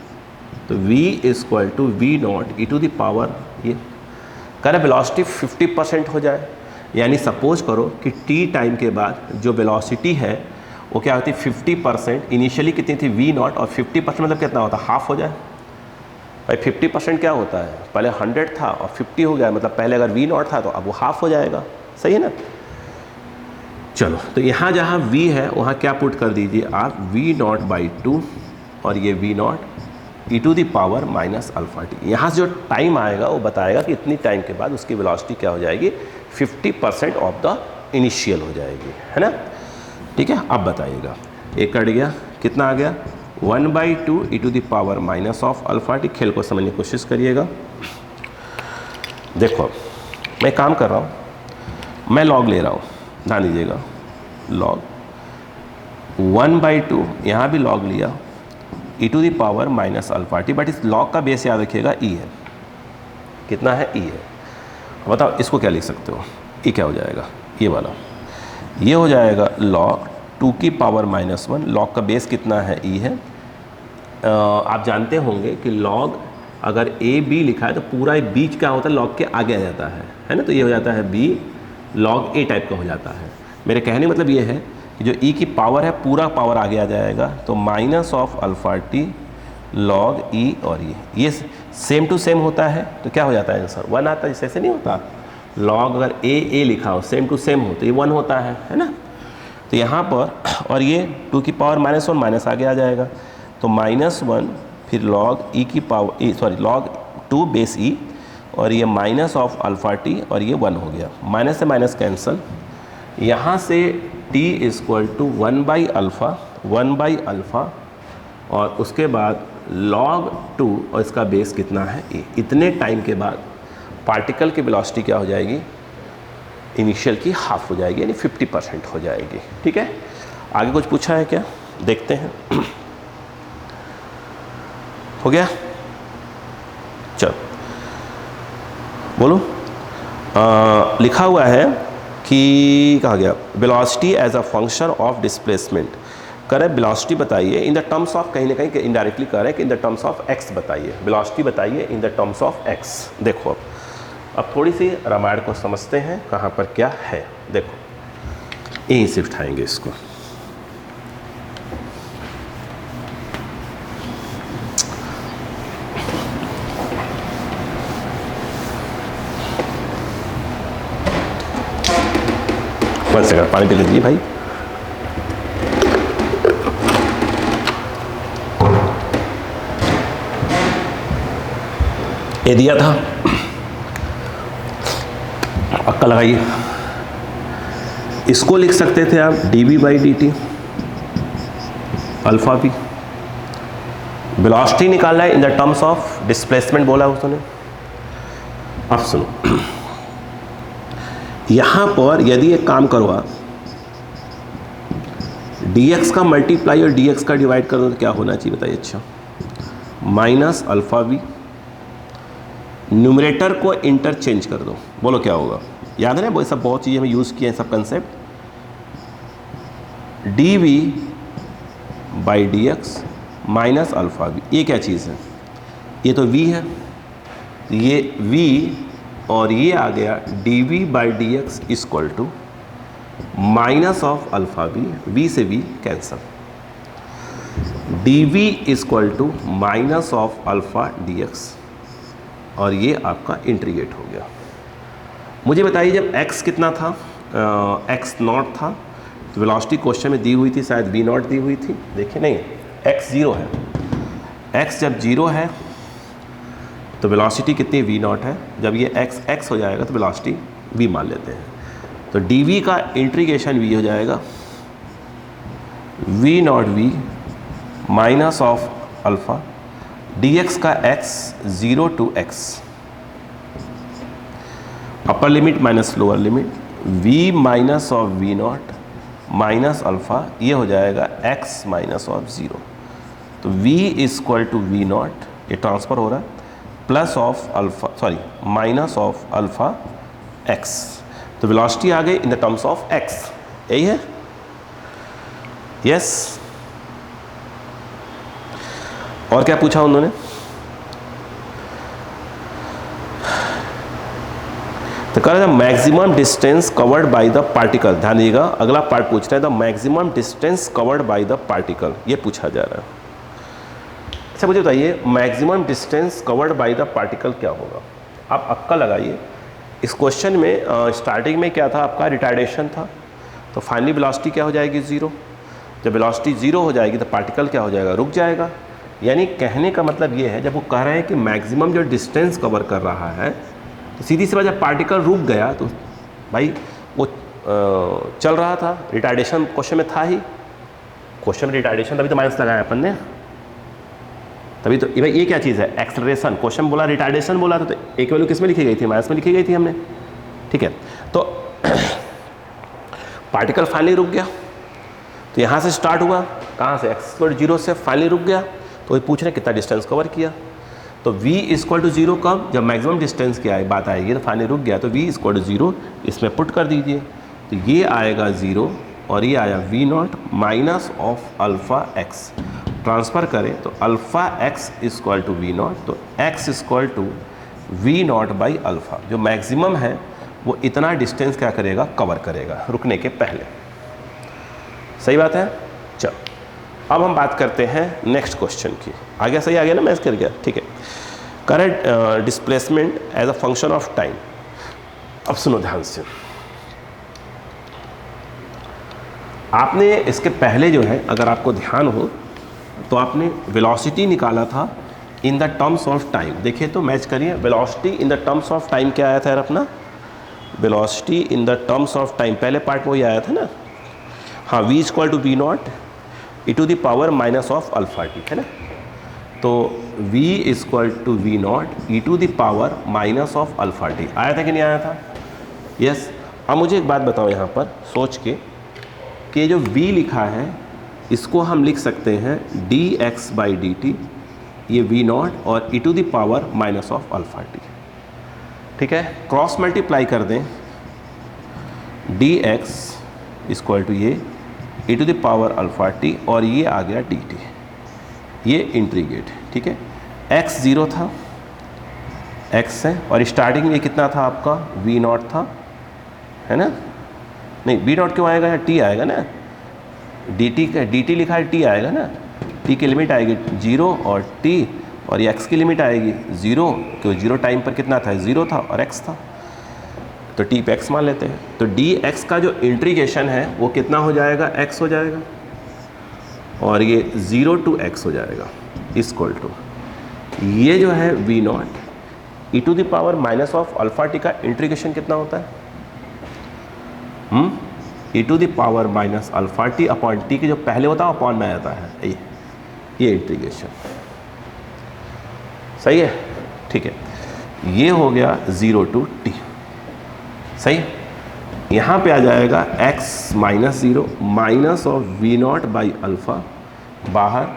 तो v equal to v nought e to the power, ये करें वेलोसिटी 50% हो जाए, यानी सपोज करो कि t टाइम के बाद जो वेलोसिटी है वो क्या होती है 50%। इनिशियली कितनी थी v नॉट, और 50% मतलब कितना होता है, हाफ हो जाए। भाई 50% क्या होता है, पहले 100 था और 50 हो गया, मतलब पहले अगर v नॉट था तो अब वो हाफ हो जाएगा, सही है ना। चलो तो यहाँ जहाँ v है वहाँ क्या पुट कर दीजिए आप, v नॉट बाई 2 और ये v not e to the power minus alpha t. यहाँ से जो टाइम आएगा वो बताएगा कि इतनी टाइम के बाद उसकी वेलोसिटी क्या हो जाएगी, 50% ऑफ द इनिशियल हो जाएगी, है ना। ठीक है, अब बताइएगा, एक कट गया, कितना आ गया, 1/2 e to the power minus of alpha t. खेल को समझने की कोशिश करिएगा। देखो मैं काम कर रहा हूँ, मैं लॉग ले रहा हूँ, ध्यान दीजिएगा, लॉग 1/2, यहाँ भी लॉग लिया e to the power minus alpha t, but इस लॉग का बेस याद रखिएगा ई है, कितना है, ई है। बताओ इसको क्या लिख सकते हो, ई क्या हो जाएगा, ये वाला, ये हो जाएगा लॉग 2 की पावर -1, लॉग का बेस कितना है, ई है। आप जानते होंगे कि लॉग अगर ए बी लिखा है तो पूरा बीच क्या होता है, लॉग के आगे आ जाता है ना। तो ये हो जाता है बी लॉग ए टाइप का हो जाता है। मेरे कहने मतलब ये है कि जो ई की पावर है पूरा पावर आगे आ जाएगा, तो minus of alpha t log e, और ये सेम टू सेम होता है तो क्या हो जाता है आंसर, 1 आता है। जैसे ऐसे नहीं होता, लॉग अगर ए लिखा हो सेम टू सेम हो तो ये 1 होता है ना। तो यहाँ पर, और ये 2 की पावर -1 माइनस आगे आ जाएगा, तो -1 फिर लॉग ई की पावर सॉरी लॉग 2 बेस ई, और ये माइनस ऑफ अल्फा टी, और ये 1 हो गया, माइनस से माइनस कैंसिल। यहाँ से t इक्वल टू 1/अल्फ़ा, और उसके बाद log 2, और इसका बेस कितना है, ए। इतने टाइम के बाद पार्टिकल की वेलोसिटी क्या हो जाएगी, इनिशियल की हाफ हो जाएगी, यानी 50% हो जाएगी। ठीक है, आगे कुछ पूछा है क्या, देखते हैं। हो गया, चलो बोलो। लिखा हुआ है कि कहा गया velocity as a function of displacement. करें वेलोसिटी बताइए इन द टर्म्स ऑफ, कहीं ना कहीं इनडायरेक्टली कह रहे हैं कि इन द टर्म्स ऑफ एक्स बताइए, वेलोसिटी बताइए in the terms of x. देखो अब थोड़ी सी रामायण को समझते हैं, कहाँ पर क्या है। देखो यहीं से उठाएंगे इसको, बस सेकंड पानी पी लीजिए भाई। ये दिया था, अक्का लगाइए। इसको लिख सकते थे आप dv/dt अल्फा भी। वेलोसिटी निकालना है इन द टर्म्स ऑफ डिस्प्लेसमेंट बोला उसने। अब सुनो, यहाँ पर यदि एक काम करो आप, dx का मल्टीप्लाई और dx का डिवाइड कर दो तो क्या होना चाहिए बताइए। अच्छा, माइनस अल्फ़ा वी, न्यूमरेटर को इंटरचेंज कर दो, बोलो क्या होगा। याद है ना, वो सब बहुत चीज़ें हमें यूज़ किए हैं सब concept. D v by d x minus alpha v, ये क्या चीज़ है, ये तो v है, ये v और ये आ गया d v by d x equal to minus of alpha v, v से v cancel, d v equal to minus of alpha d x, और ये आपका इंटीग्रेट हो गया। मुझे बताइए जब x कितना था, x नॉट था, तो वेलोसिटी क्वेश्चन में दी हुई थी शायद v नॉट दी हुई थी, देखिए नहीं, x ज़ीरो है, x जब ज़ीरो है तो वेलोसिटी कितनी v नॉट है, जब ये x हो जाएगा तो वेलोसिटी v मान लेते हैं, तो dv का इंटीग्रेशन v हो जाएगा v nought v minus of alpha dx का x 0 to x, upper limit minus lower limit, v minus of v nought minus alpha, ये हो जाएगा x माइनस ऑफ 0, तो v equal to v nought, ये transfer हो रहा है, plus of alpha, sorry minus of alpha x, तो velocity आ गई in the terms of x, यही है। यस, और क्या पूछा उन्होंने, तो कह रहे थे maximum distance covered by the particle, ध्यान दीजिएगा अगला पार्ट पूछ रहे हैं, the maximum distance covered by the particle, ये पूछा जा रहा है। अच्छा मुझे बताइए maximum distance covered by the particle क्या होगा, आप अक्का लगाइए। इस क्वेश्चन में स्टार्टिंग में क्या था आपका, रिटार्डेशन था, तो फाइनली वेलोसिटी क्या हो जाएगी 0, जब वेलोसिटी 0 हो जाएगी तो पार्टिकल क्या हो जाएगा, रुक जाएगा। यानी कहने का मतलब ये है, जब वो कह रहे हैं कि मैक्सिमम जो डिस्टेंस कवर कर रहा है, तो सीधी सी बात जब पार्टिकल रुक गया तो भाई वो चल रहा था, रिटार्डेशन क्वेश्चन में था ही, क्वेश्चन में रिटार्डेशन तभी तो माइनस लगाया अपन ने, तभी तो भाई ये क्या चीज़ है, एक्सेलरेशन, क्वेश्चन बोला रिटार्डेशन बोला था, तो एक वैल्यू किस में लिखी गई थी, माइनस में लिखी गई थी हमने, ठीक है। तो पार्टिकल फाइनली रुक गया, तो यहाँ से स्टार्ट हुआ, कहाँ से, x = 0 से फाइनली रुक गया, तो ये पूछ रहे कितना डिस्टेंस कवर किया, तो v = 0 कब, जब मैक्सिमम डिस्टेंस की बात आएगी, तो फाइनली रुक गया, तो v = 0 इसमें पुट कर दीजिए, तो ये आएगा 0 और ये आया v nought minus of alpha x, transfer करें तो alpha x equal to v nought, तो x equal to v nought by alpha, जो मैक्सिमम है वो इतना डिस्टेंस क्या करेगा, कवर करेगा रुकने के पहले। सही बात है। चलो अब हम बात करते हैं नेक्स्ट क्वेश्चन की, आ गया, सही आ गया ना, मैच कर गया, ठीक है। Current displacement as a function of time. अब सुनो ध्यान से, आपने इसके पहले जो है अगर आपको ध्यान हो तो आपने वेलोसिटी निकाला था in the terms of time, देखिए तो मैच करिए, velocity in the terms of time क्या आया था यार अपना, velocity in the terms of time, पहले पार्ट वही आया था ना, हाँ, v equal to v nought e to the power minus of alpha t, है ना, तो v equal to v nought e to the power minus of alpha t, आया था कि नहीं आया था, यस। अब मुझे एक बात बताओ यहाँ पर सोच के कि जो v लिखा है इसको हम लिख सकते हैं dx बाई डी टी, ये v नॉट और e to the power minus of alpha t, ठीक है, क्रॉस मल्टीप्लाई कर दें, dx इक्वल टू ये e to the power alpha t और ये आ गया dt, ये इंटीग्रेट, ठीक है, x 0 था, x है, और स्टार्टिंग में कितना था आपका v नॉट था, है ना, नहीं v नॉट क्यों आएगा, यहाँ t आएगा ना, dt लिखा है, t आएगा ना, t की लिमिट आएगी 0 और t, और ये x की लिमिट आएगी 0, क्योंकि 0 टाइम पर कितना था, 0 था और x था, तो t पे x मान लेते हैं, तो dx का जो इंटीग्रेशन है वो कितना हो जाएगा, x हो जाएगा, और ये 0 टू x हो जाएगा, इक्वल टू ये जो है v not e to the power minus of alpha t का इंटीग्रेशन कितना होता है, e to the power minus alpha t upon t के जो पहले होता है अपॉन में आता है, ये इंटीग्रेशन, सही है, ठीक है, ये हो गया 0 टू t, सही। यहाँ पे आ जाएगा x minus 0 minus of we nought by alpha बाहर,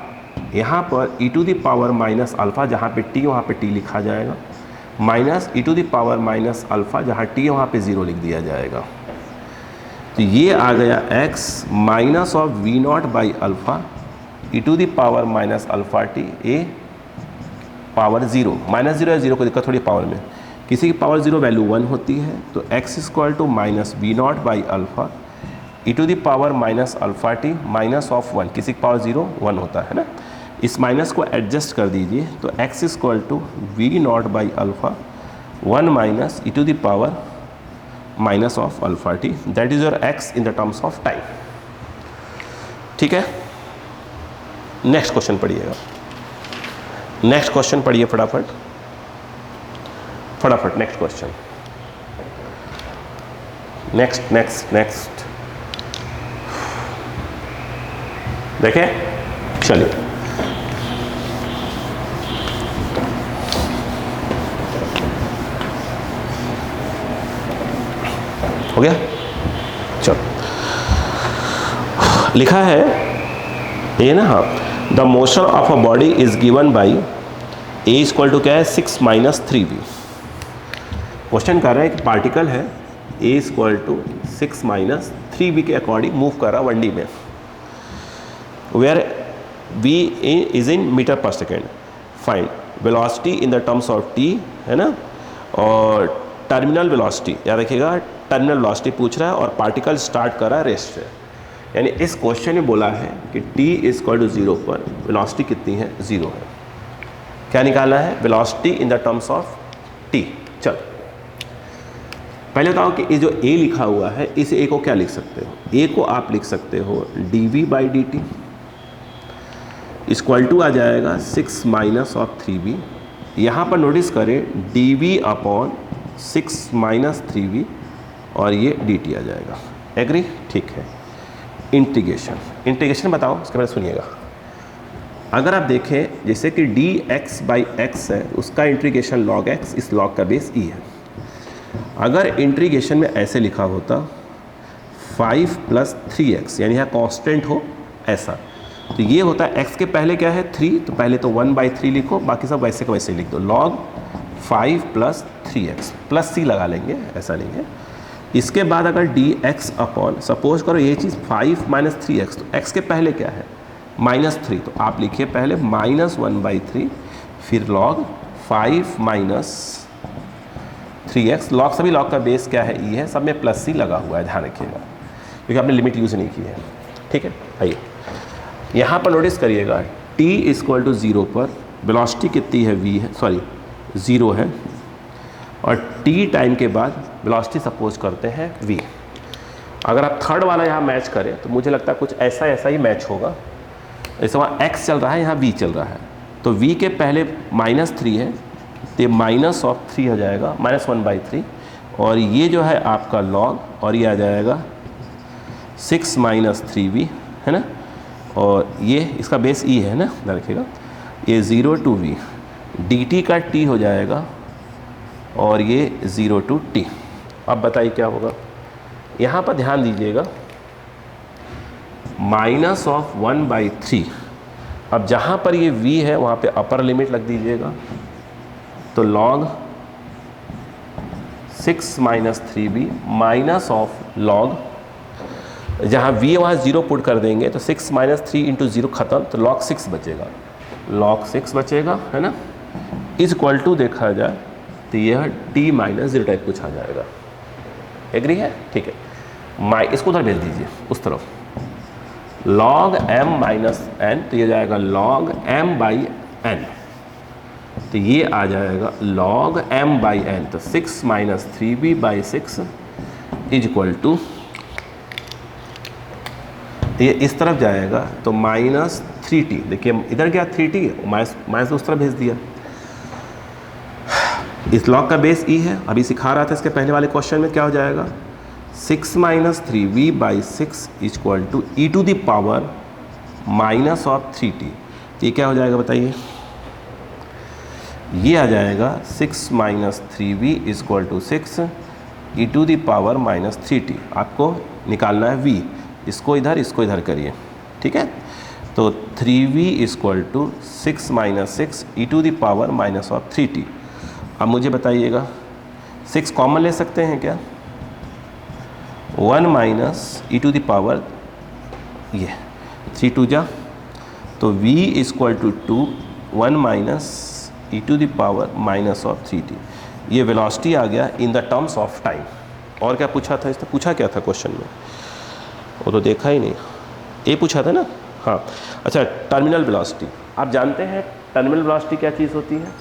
यहाँ पर e to the power minus alpha, जहाँ पे t वहाँ पे t लिखा जाएगा, minus e to the power minus alpha, जहाँ t वहाँ पे 0 लिख दिया जाएगा। तो ये आ गया x minus of we nought by alpha e to the power minus alpha t e power 0, minus 0 है, 0 को दिक्कत थोड़ी पावर में, किसी की पावर 0 वैल्यू 1 होती है, तो x equal to minus v nought by alpha e to the power minus alpha t minus of 1, किसी की पावर 0 1 होता है ना, इस माइनस को एडजस्ट कर दीजिए, तो x equal to v nought by alpha 1 minus e to the power minus of alpha t, that is your x in the terms of time. ठीक है, नेक्स्ट क्वेश्चन पढ़िएगा, नेक्स्ट क्वेश्चन पढ़िए फटाफट फटाफट, next question, next next next, देखें, चलिए हो गया, चलो लिखा है ये ना, हाँ, the motion of a body is given by a equal to क्या है 6 माइनस 3v। क्वेश्चन कर रहे हैं कि पार्टिकल है ए इक्वल टू 6 माइनस 3v के अकॉर्डिंग मूव कर रहा 1D में, where v is in metre per second, find velocity in the terms of t, है ना, और टर्मिनल वेलोसिटी, याद रखिएगा टर्मिनल वेलोसिटी पूछ रहा है, और पार्टिकल स्टार्ट कर रहा है रेस्ट से, यानी इस क्वेश्चन में बोला है कि t इक्वल टू 0 पर वेलोसिटी कितनी है, 0 है। क्या निकालना है, velocity in the terms of t। चल पहले बताओ कि ये जो a लिखा हुआ है, इस a को क्या लिख सकते हो, a को आप लिख सकते हो dv by d t equal to आ जाएगा 6 माइनस ऑफ 3v, यहाँ पर नोटिस करें dv अपॉन 6 माइनस 3v, और ये dt आ जाएगा, एग्री, ठीक है। इंटीग्रेशन, इंटीग्रेशन बताओ, उसके बाद सुनिएगा। अगर आप देखें जैसे कि dx बाई x है, उसका इंटीग्रेशन log x, इस log का बेस e है। अगर इंटीग्रेशन में ऐसे लिखा होता 5 प्लस 3x, यानी यहाँ कांस्टेंट हो ऐसा, तो ये होता है x के पहले क्या है 3, तो पहले तो 1/3 लिखो, बाकी सब वैसे का वैसे लिख दो, log 5 plus 3x plus c लगा लेंगे, ऐसा नहीं है। इसके बाद अगर dx अपॉन, सपोज करो ये चीज़ 5 माइनस 3x, तो x के पहले क्या है -3, तो आप लिखिए पहले -1/3, फिर log 5 माइनस 3x, log सभी log का बेस क्या है e है, सब में प्लस c लगा हुआ है, ध्यान रखिएगा, क्योंकि आपने लिमिट यूज़ नहीं की है। ठीक है, आइए यहाँ पर नोटिस करिएगा t इक्वल टू 0 पर वेलोसिटी कितनी है, v है, सॉरी 0 है, और t टाइम के बाद वेलोसिटी सपोज करते हैं v। अगर आप थर्ड वाला यहाँ मैच करें तो मुझे लगता है कुछ ऐसा ऐसा ही मैच होगा, जैसे वहाँ x चल रहा है, यहाँ v चल रहा है, तो v के पहले -3 है, तो ये माइनस ऑफ 3 हो जाएगा, -1/3, और ये जो है आपका log, और ये आ जाएगा 6 माइनस 3v, है ना, और ये इसका बेस e है ना, ध्यान रखिएगा, ये 0 टू v, dt का t हो जाएगा, और ये 0 टू t। अब बताइए क्या होगा, यहाँ पर ध्यान दीजिएगा माइनस ऑफ 1/3, अब जहाँ पर ये v है वहाँ पे अपर लिमिट लग दीजिएगा, तो log 6 minus 3v minus of log, जहाँ v वहाँ 0 पुट कर देंगे तो 6 माइनस 3 इंटू 0 खत्म, तो log 6 बचेगा, log 6 बचेगा, है ना, इज इक्वल टू देखा जाए तो यह t माइनस 0 टाइप कुछ आ जाएगा, एग्री है, ठीक है। इसको उधर भेज दीजिए उस तरफ, log m माइनस n, तो ये जाएगा log m बाई n, तो ये आ जाएगा log m बाई n, तो 6 minus 3b by 6 is equal to, ये इस तरफ जाएगा तो -3t, देखिए इधर क्या 3t, माइनस उस तरफ भेज दिया। इस लॉग का बेस e है, अभी सिखा रहा था इसके पहले वाले क्वेश्चन में, क्या हो जाएगा 6 minus 3v by 6 equal to e to the power minus of 3t, ये क्या हो जाएगा बताइए, ये आ जाएगा 6 minus 3v equal to 6 e⁻−3t आपको निकालना है v, इसको इधर करिए, ठीक है। तो 3v = 6 - 6 e⁻−3t। अब मुझे बताइएगा 6 कॉमन ले सकते हैं क्या? 1 माइनस e⁻, ये 3 2 जा, तो v = 2 1 माइनस e⁻−3t। ये वेलोसिटी आ गया in the terms of time. और क्या पूछा था इसने? पूछा क्या था क्वेश्चन में? वो तो देखा ही नहीं, ये पूछा था ना। हाँ अच्छा, टर्मिनल वेलोसिटी। आप जानते हैं टर्मिनल वेलोसिटी क्या चीज़ होती है?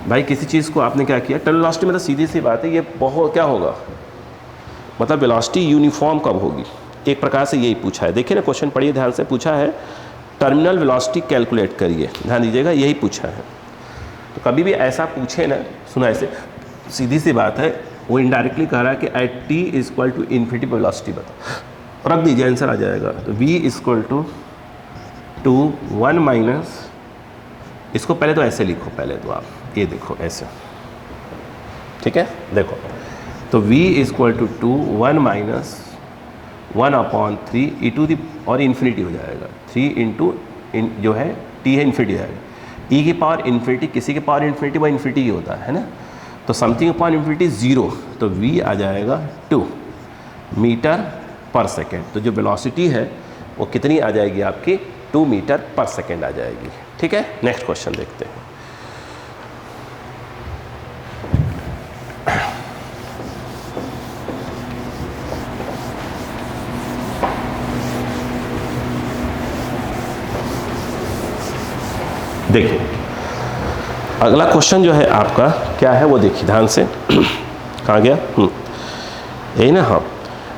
भाई किसी चीज़ को आपने क्या किया, टर्मिनल वेलोसिटी मतलब सीधी सी बात है, ये बहुत क्या होगा, मतलब वेलोसिटी यूनिफॉर्म कब होगी, एक प्रकार से यही पूछा है। देखिए ना क्वेश्चन पढ़िए ध्यान से, पूछा है टर्मिनल वेलोसिटी कैलकुलेट करिए, ध्यान दीजिएगा, यही पूछा है। तो कभी भी ऐसा पूछे ना, सुना ऐसे सीधी सी बात है, वो इनडायरेक्टली कह रहा है कि एट t = इन्फिनिटी वेलोसिटी बताओ, रख दीजिए आंसर आ जाएगा। तो v = 2 1 माइनस, इसको पहले तो ऐसे लिखो, पहले तो आप ये देखो ऐसे, ठीक है, देखो तो v = 2 1 माइनस 1/3 e⁻, और इन्फिनिटी हो जाएगा 3 इंटू जो है t है इन्फिनिटी जाएगा, e की पावर इन्फिनिटी, किसी की पावर इन्फिनिटी वह इन्फिनिटी ही होता है ना, तो समथिंग अपॉन इन्फिनिटी 0, तो v आ जाएगा 2 मीटर पर सेकेंड। तो जो वेलोसिटी है वो कितनी आ जाएगी आपकी? 2 मीटर पर सेकेंड आ जाएगी, ठीक है। नेक्स्ट क्वेश्चन देखते हैं। देखिए अगला क्वेश्चन जो है आपका क्या है वो देखिए ध्यान से, कहाँ गया, यही ना, हाँ,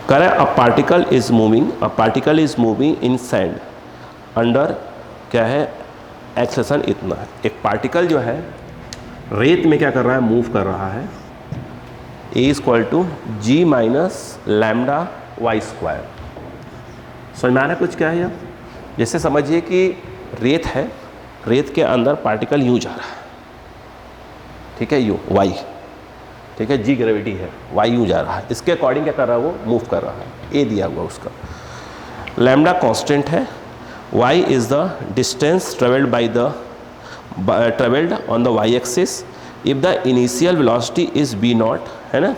कह रहा है a particle is moving in sand under, क्या है, एक्सेलेरेशन इतना है। एक पार्टिकल जो है रेत में क्या कर रहा है, मूव कर रहा है, a = g - λy²। समझ में आ रहा है कुछ क्या है यह? जैसे समझिए कि रेत है, रेत के अंदर पार्टिकल यूँ जा रहा है, ठीक है, यूँ y, ठीक है, g ग्रेविटी है, y यूँ जा रहा है, इसके अकॉर्डिंग क्या कर रहा है, वो मूव कर रहा है, a दिया हुआ उसका, लैम्डा कांस्टेंट है, y is the distance travelled on the y axis if the initial velocity is v0, है ना।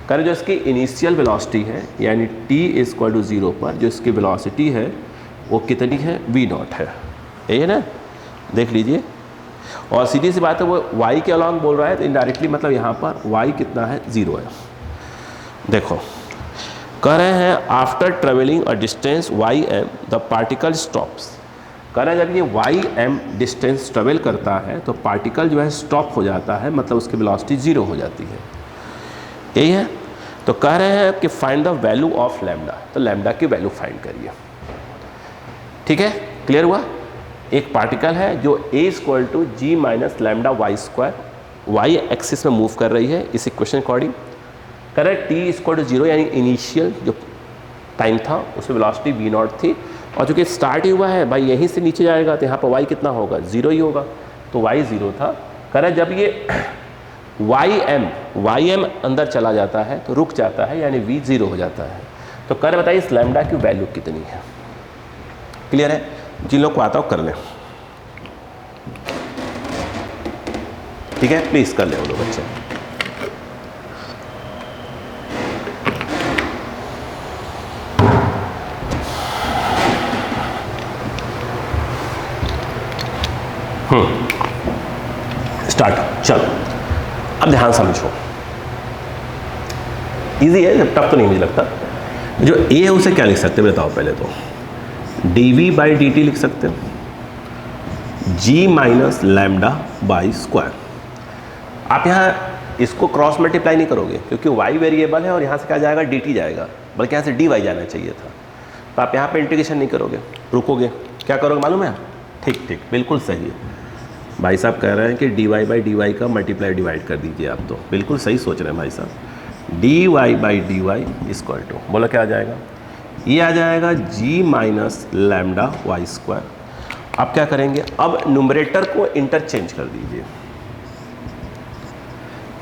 करें जो इसकी इनिशियल वेलोसिटी है यानी t = 0 पर जो इसकी वेलोसिटी है वो कितनी है, v0 है, यही है ना, देख लीजिए। और सीधी सी बात है वो y के अलॉन्ग बोल रहा है, तो इनडायरेक्टली मतलब यहाँ पर y कितना है, 0 है। देखो कह रहे हैं after travelling a distance y_m the particle stops. कह रहे हैं जब ये y_m डिस्टेंस ट्रेवल करता है तो पार्टिकल जो है स्टॉप हो जाता है, मतलब उसकी वेलोसिटी 0 हो जाती है, यही है। तो कह रहे हैं कि find the value of lambda, तो लैम्डा की वैल्यू फाइंड करिए, ठीक है, क्लियर हुआ। एक पार्टिकल है जो a = g - λy², y axis में मूव कर रही है, इस इक्वेशन अकॉर्डिंग। करेक्ट, t = 0 यानी इनिशियल जो टाइम था उसमें वेलोसिटी v0 थी, और चूँकि स्टार्ट ही हुआ है भाई यहीं से नीचे जाएगा तो यहाँ पर y कितना होगा, 0 ही होगा, तो y 0 था। करेक्ट, जब ये y_m अंदर चला जाता है तो रुक जाता है यानी v 0 हो जाता है। तो कर बताइए इस लैम्डा की वैल्यू कितनी है। क्लियर है, जिन लोग को आता हो कर लें, ठीक है, प्लीज कर ले वो लोग बच्चे। स्टार्ट, चलो अब ध्यान समझो, इजी है, जब टफ तो नहीं मुझे लगता। जो ए है उसे क्या लिख सकते हैं बताओ, पहले तो dv/dt लिख सकते हैं, g - λ/²। आप यहाँ इसको क्रॉस मल्टीप्लाई नहीं करोगे क्योंकि y वेरिएबल है और यहाँ से क्या जाएगा, dt जाएगा, बल्कि यहाँ से dy जाना चाहिए था। तो आप यहाँ पे इंटीग्रेशन नहीं करोगे, रुकोगे, क्या करोगे मालूम है, ठीक ठीक बिल्कुल सही है। भाई साहब कह रहे हैं कि dy/dy का मल्टीप्लाई डिवाइड कर दीजिए, आप तो बिल्कुल सही सोच रहे हैं भाई साहब। dy/dy = बोलो क्या आ जाएगा, ये आ जाएगा g - λy²। अब क्या करेंगे, अब न्यूमरेटर को इंटरचेंज कर दीजिए,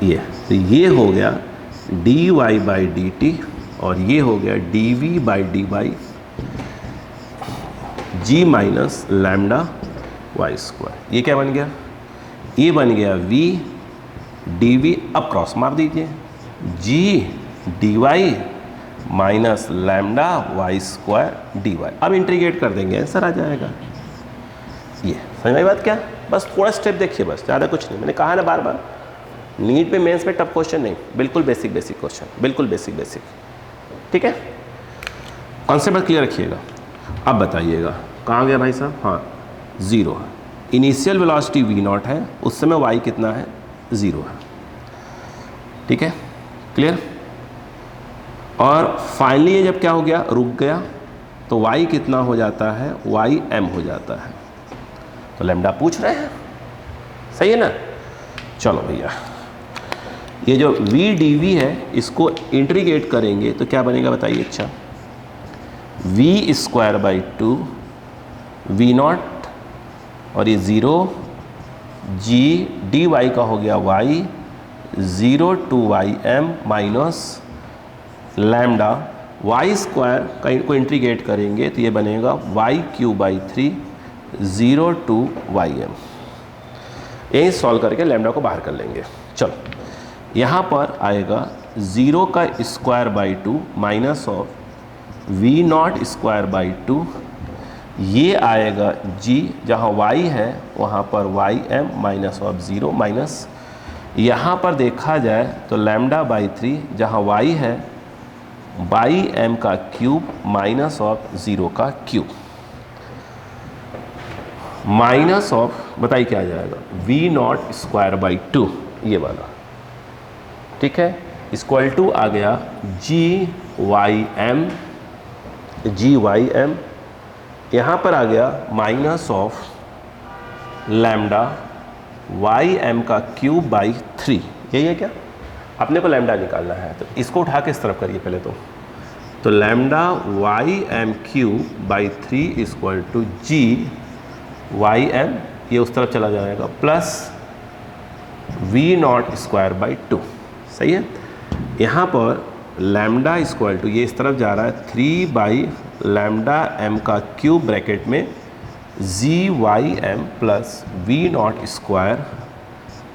ये तो ये हो गया d y by d t, और ये हो गया d v by d y g minus lambda y square. ये क्या बन गया? ये बन गया वी डी वी, अब क्रॉस मार दीजिए, g d y minus lambda y square d y. अब इंटीग्रेट कर देंगे, आंसर आ जाएगा। ये समझ में बात क्या? बस थोड़ा स्टेप देखिए, बस ज़्यादा कुछ नहीं। मैंने कहा ना बार बार, नीट में मेंस में टफ क्वेश्चन नहीं, बिल्कुल बेसिक क्वेश्चन, बिल्कुल बेसिक। ठीक है, कॉन्सेप्ट क्लियर रखिएगा। अब बताइएगा कहाँ गया भाई साहब? हाँ, ज़ीरो है। इनिशियल वेलोसिटी वी नॉट है, उस समय वाई कितना है? ज़ीरो है। ठीक है, क्लियर। और फाइनली ये जब क्या हो गया? रुक गया, तो वाई कितना हो जाता है? वाई एम हो जाता है। तो लैम्डा पूछ रहे हैं, सही है ना? चलो भैया, ये जो वी डी वी है इसको इंटीग्रेट करेंगे तो क्या बनेगा बताइए? अच्छा, v square by two v nought, और ये ज़ीरो, जी डी वाई का हो गया y, zero to y M minus lambda y square को इंटीग्रेट करेंगे तो ये बनेगा y cube by three, zero to y m. यही सॉल्व करके लैम्डा को बाहर कर लेंगे। चलो, यहाँ पर आएगा ज़ीरो का square by two minus of we not square by two, ये आएगा जी, जहाँ y है वहाँ पर Y M minus of zero minus, यहाँ पर देखा जाए तो लैम्डा बाई थ्री, जहाँ y है बाई एम का क्यूब माइनस ऑफ ज़ीरो का क्यूब, माइनस ऑफ बताइए क्या आ जाएगा? V not square by two, ये वाला। ठीक है, इक्वल टू आ गया जी वाई एम, यहाँ पर आ गया minus of lambda y m का क्यूब बाई थ्री। यही है क्या? अपने को लैम्डा निकालना है, तो इसको उठा के इस तरफ करिए पहले तो lambda y m cube by three equal to g y m, ये उस तरफ चला जाएगा, plus v not square by two. सही है, यहाँ पर लैम्डा इक्वल टू, ये इस तरफ जा रहा है, थ्री बाई लैम्डा एम का क्यूब ब्रैकेट में g y m plus v not square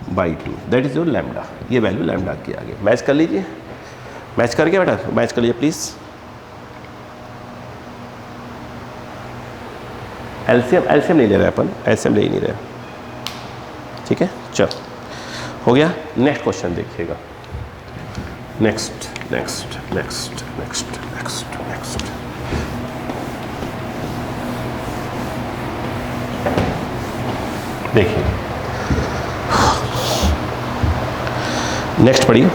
by two, that is your lambda. ये वैल्यू लैम्डा की आगे मैच कर लीजिए। मैच करके बेटा, मैच कर लीजिए प्लीज़। एलसीएम नहीं ले रहे अपन, एलसीएम ले ही नहीं रहे। ठीक है, चलो हो गया। नेक्स्ट क्वेश्चन देखिएगा। नेक्स्ट देखिए, नेक्स्ट पढ़िए।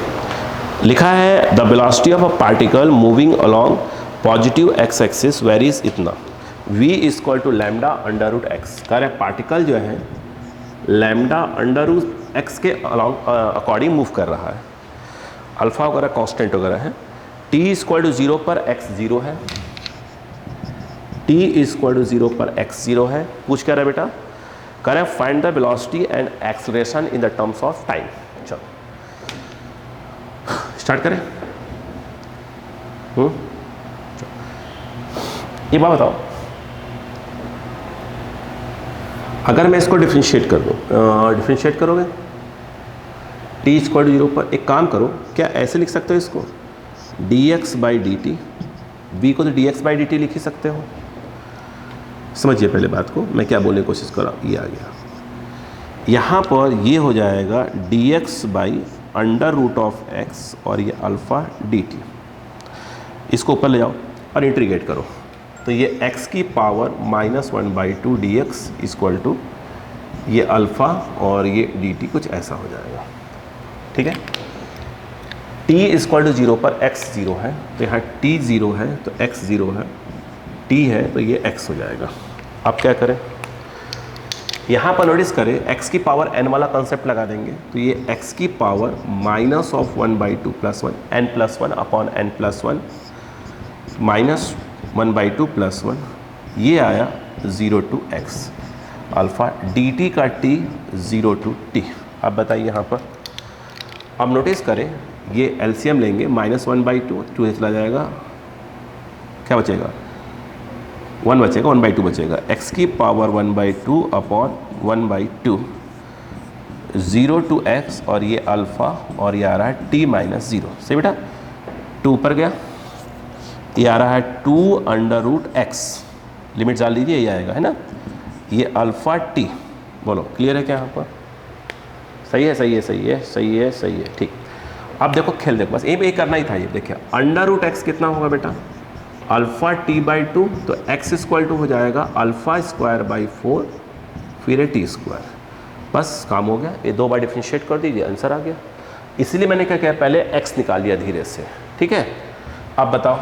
लिखा है the velocity of a particle moving along positive x axis varies इतना, v equal to lambda under root x. कह रहे पार्टिकल जो है लैम्डा अंडर रूट एक्स के अकॉर्डिंग मूव कर रहा है, अल्फा वगैरह कांस्टेंट वगैरह है। t इक्वल टू जीरो पर x जीरो है, t इक्वल टू जीरो पर x जीरो है। पूछ क्या रहा है बेटा? कह रहे हैं find the velocity and acceleration in the terms of time. चलो स्टार्ट करें। ये बात बताओ, अगर मैं इसको डिफरेंशिएट कर दूँ, डिफरेंशिएट करोगे t इक्वल टू जीरो पर, एक काम करो, क्या ऐसे लिख सकते हो इसको? dx by d T, v को तो dx बाई डी टी लिख ही सकते हो। समझिए पहले बात को, मैं क्या बोलने की कोशिश कर रहा हूँ। ये आ गया, यहाँ पर ये हो जाएगा dx by under root of x, और ये अल्फ़ा डी टी। इसको ऊपर ले जाओ और इंटीग्रेट करो, तो ये x की power minus one by two d x equal to ये अल्फ़ा और ये डी टी, कुछ ऐसा हो जाएगा। ठीक है, t इक्वल टू जीरो पर x जीरो है, तो यहाँ t जीरो है तो x जीरो है, t है तो ये x हो जाएगा। अब क्या करें? यहाँ पर नोटिस करें x की पावर n वाला कंसेप्ट लगा देंगे, तो ये x की power minus of one by two plus one, n plus one upon n plus one, minus one by two plus one, ये आया zero to x, alpha d t का t zero to t। अब बताइए यहाँ पर अब notice करें, ये एलसीएम लेंगे, -1/2, 2 चला जाएगा, क्या बचेगा 1 बचेगा, 1/2 बचेगा, x की पावर 1/2 अपॉन 1/2, 0 to x, और ये अल्फ़ा, और ये आ रहा है t-0, सही बेटा, 2 ऊपर गया, ये आ रहा है 2√x, लिमिट डाल दीजिए, ये आएगा, है ना, ये अल्फ़ा t, बोलो क्लियर है क्या यहाँ पर? सही है, सही है, सही है, सही है, सही है, ठीक। अब देखो खेल, देखो बस ये करना ही था, ये देखिए √x कितना होगा बेटा, अल्फ़ा t/2, तो x² हो जाएगा α²/4, फिर है t², बस काम हो गया, ये 2 बार डिफ्रेंशिएट कर दीजिए, आंसर आ गया। इसलिए मैंने क्या किया, पहले x निकाल लिया धीरे से, ठीक है। अब बताओ,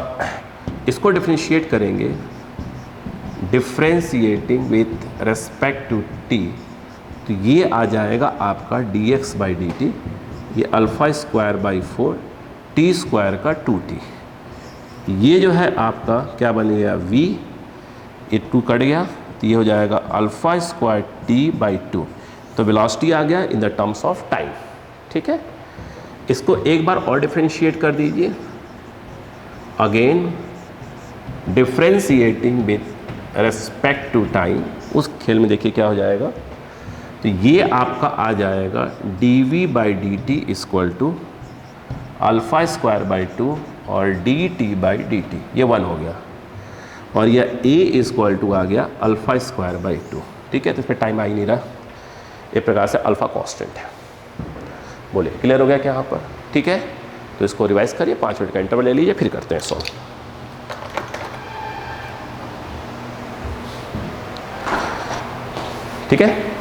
इसको डिफ्रेंशिएट करेंगे, differentiating with respect to t, तो ये आ जाएगा आपका dx/dt, ये α²/4, t² का 2t, ये जो है आपका क्या बन गया v, ये 2 कट गया, तो ये हो जाएगा α²t/2, तो वेलोसिटी आ गया in the terms of time, ठीक है। इसको एक बार और डिफ्रेंशिएट कर दीजिए, again differentiating with respect to time, उस खेल में देखिए क्या हो जाएगा, तो ये आपका आ जाएगा dv/dt = α²/2 और dt/dt, ये 1 हो गया, और यह a आ गया α²/2, ठीक है। तो इसमें टाइम आ ही नहीं रहा, एक प्रकार से अल्फ़ा कांस्टेंट है। बोलिए क्लियर हो गया क्या यहाँ पर? ठीक है, तो इसको रिवाइज करिए, 5 मिनट का इंटरवल ले लीजिए, फिर करते हैं सॉल्व। ठीक है।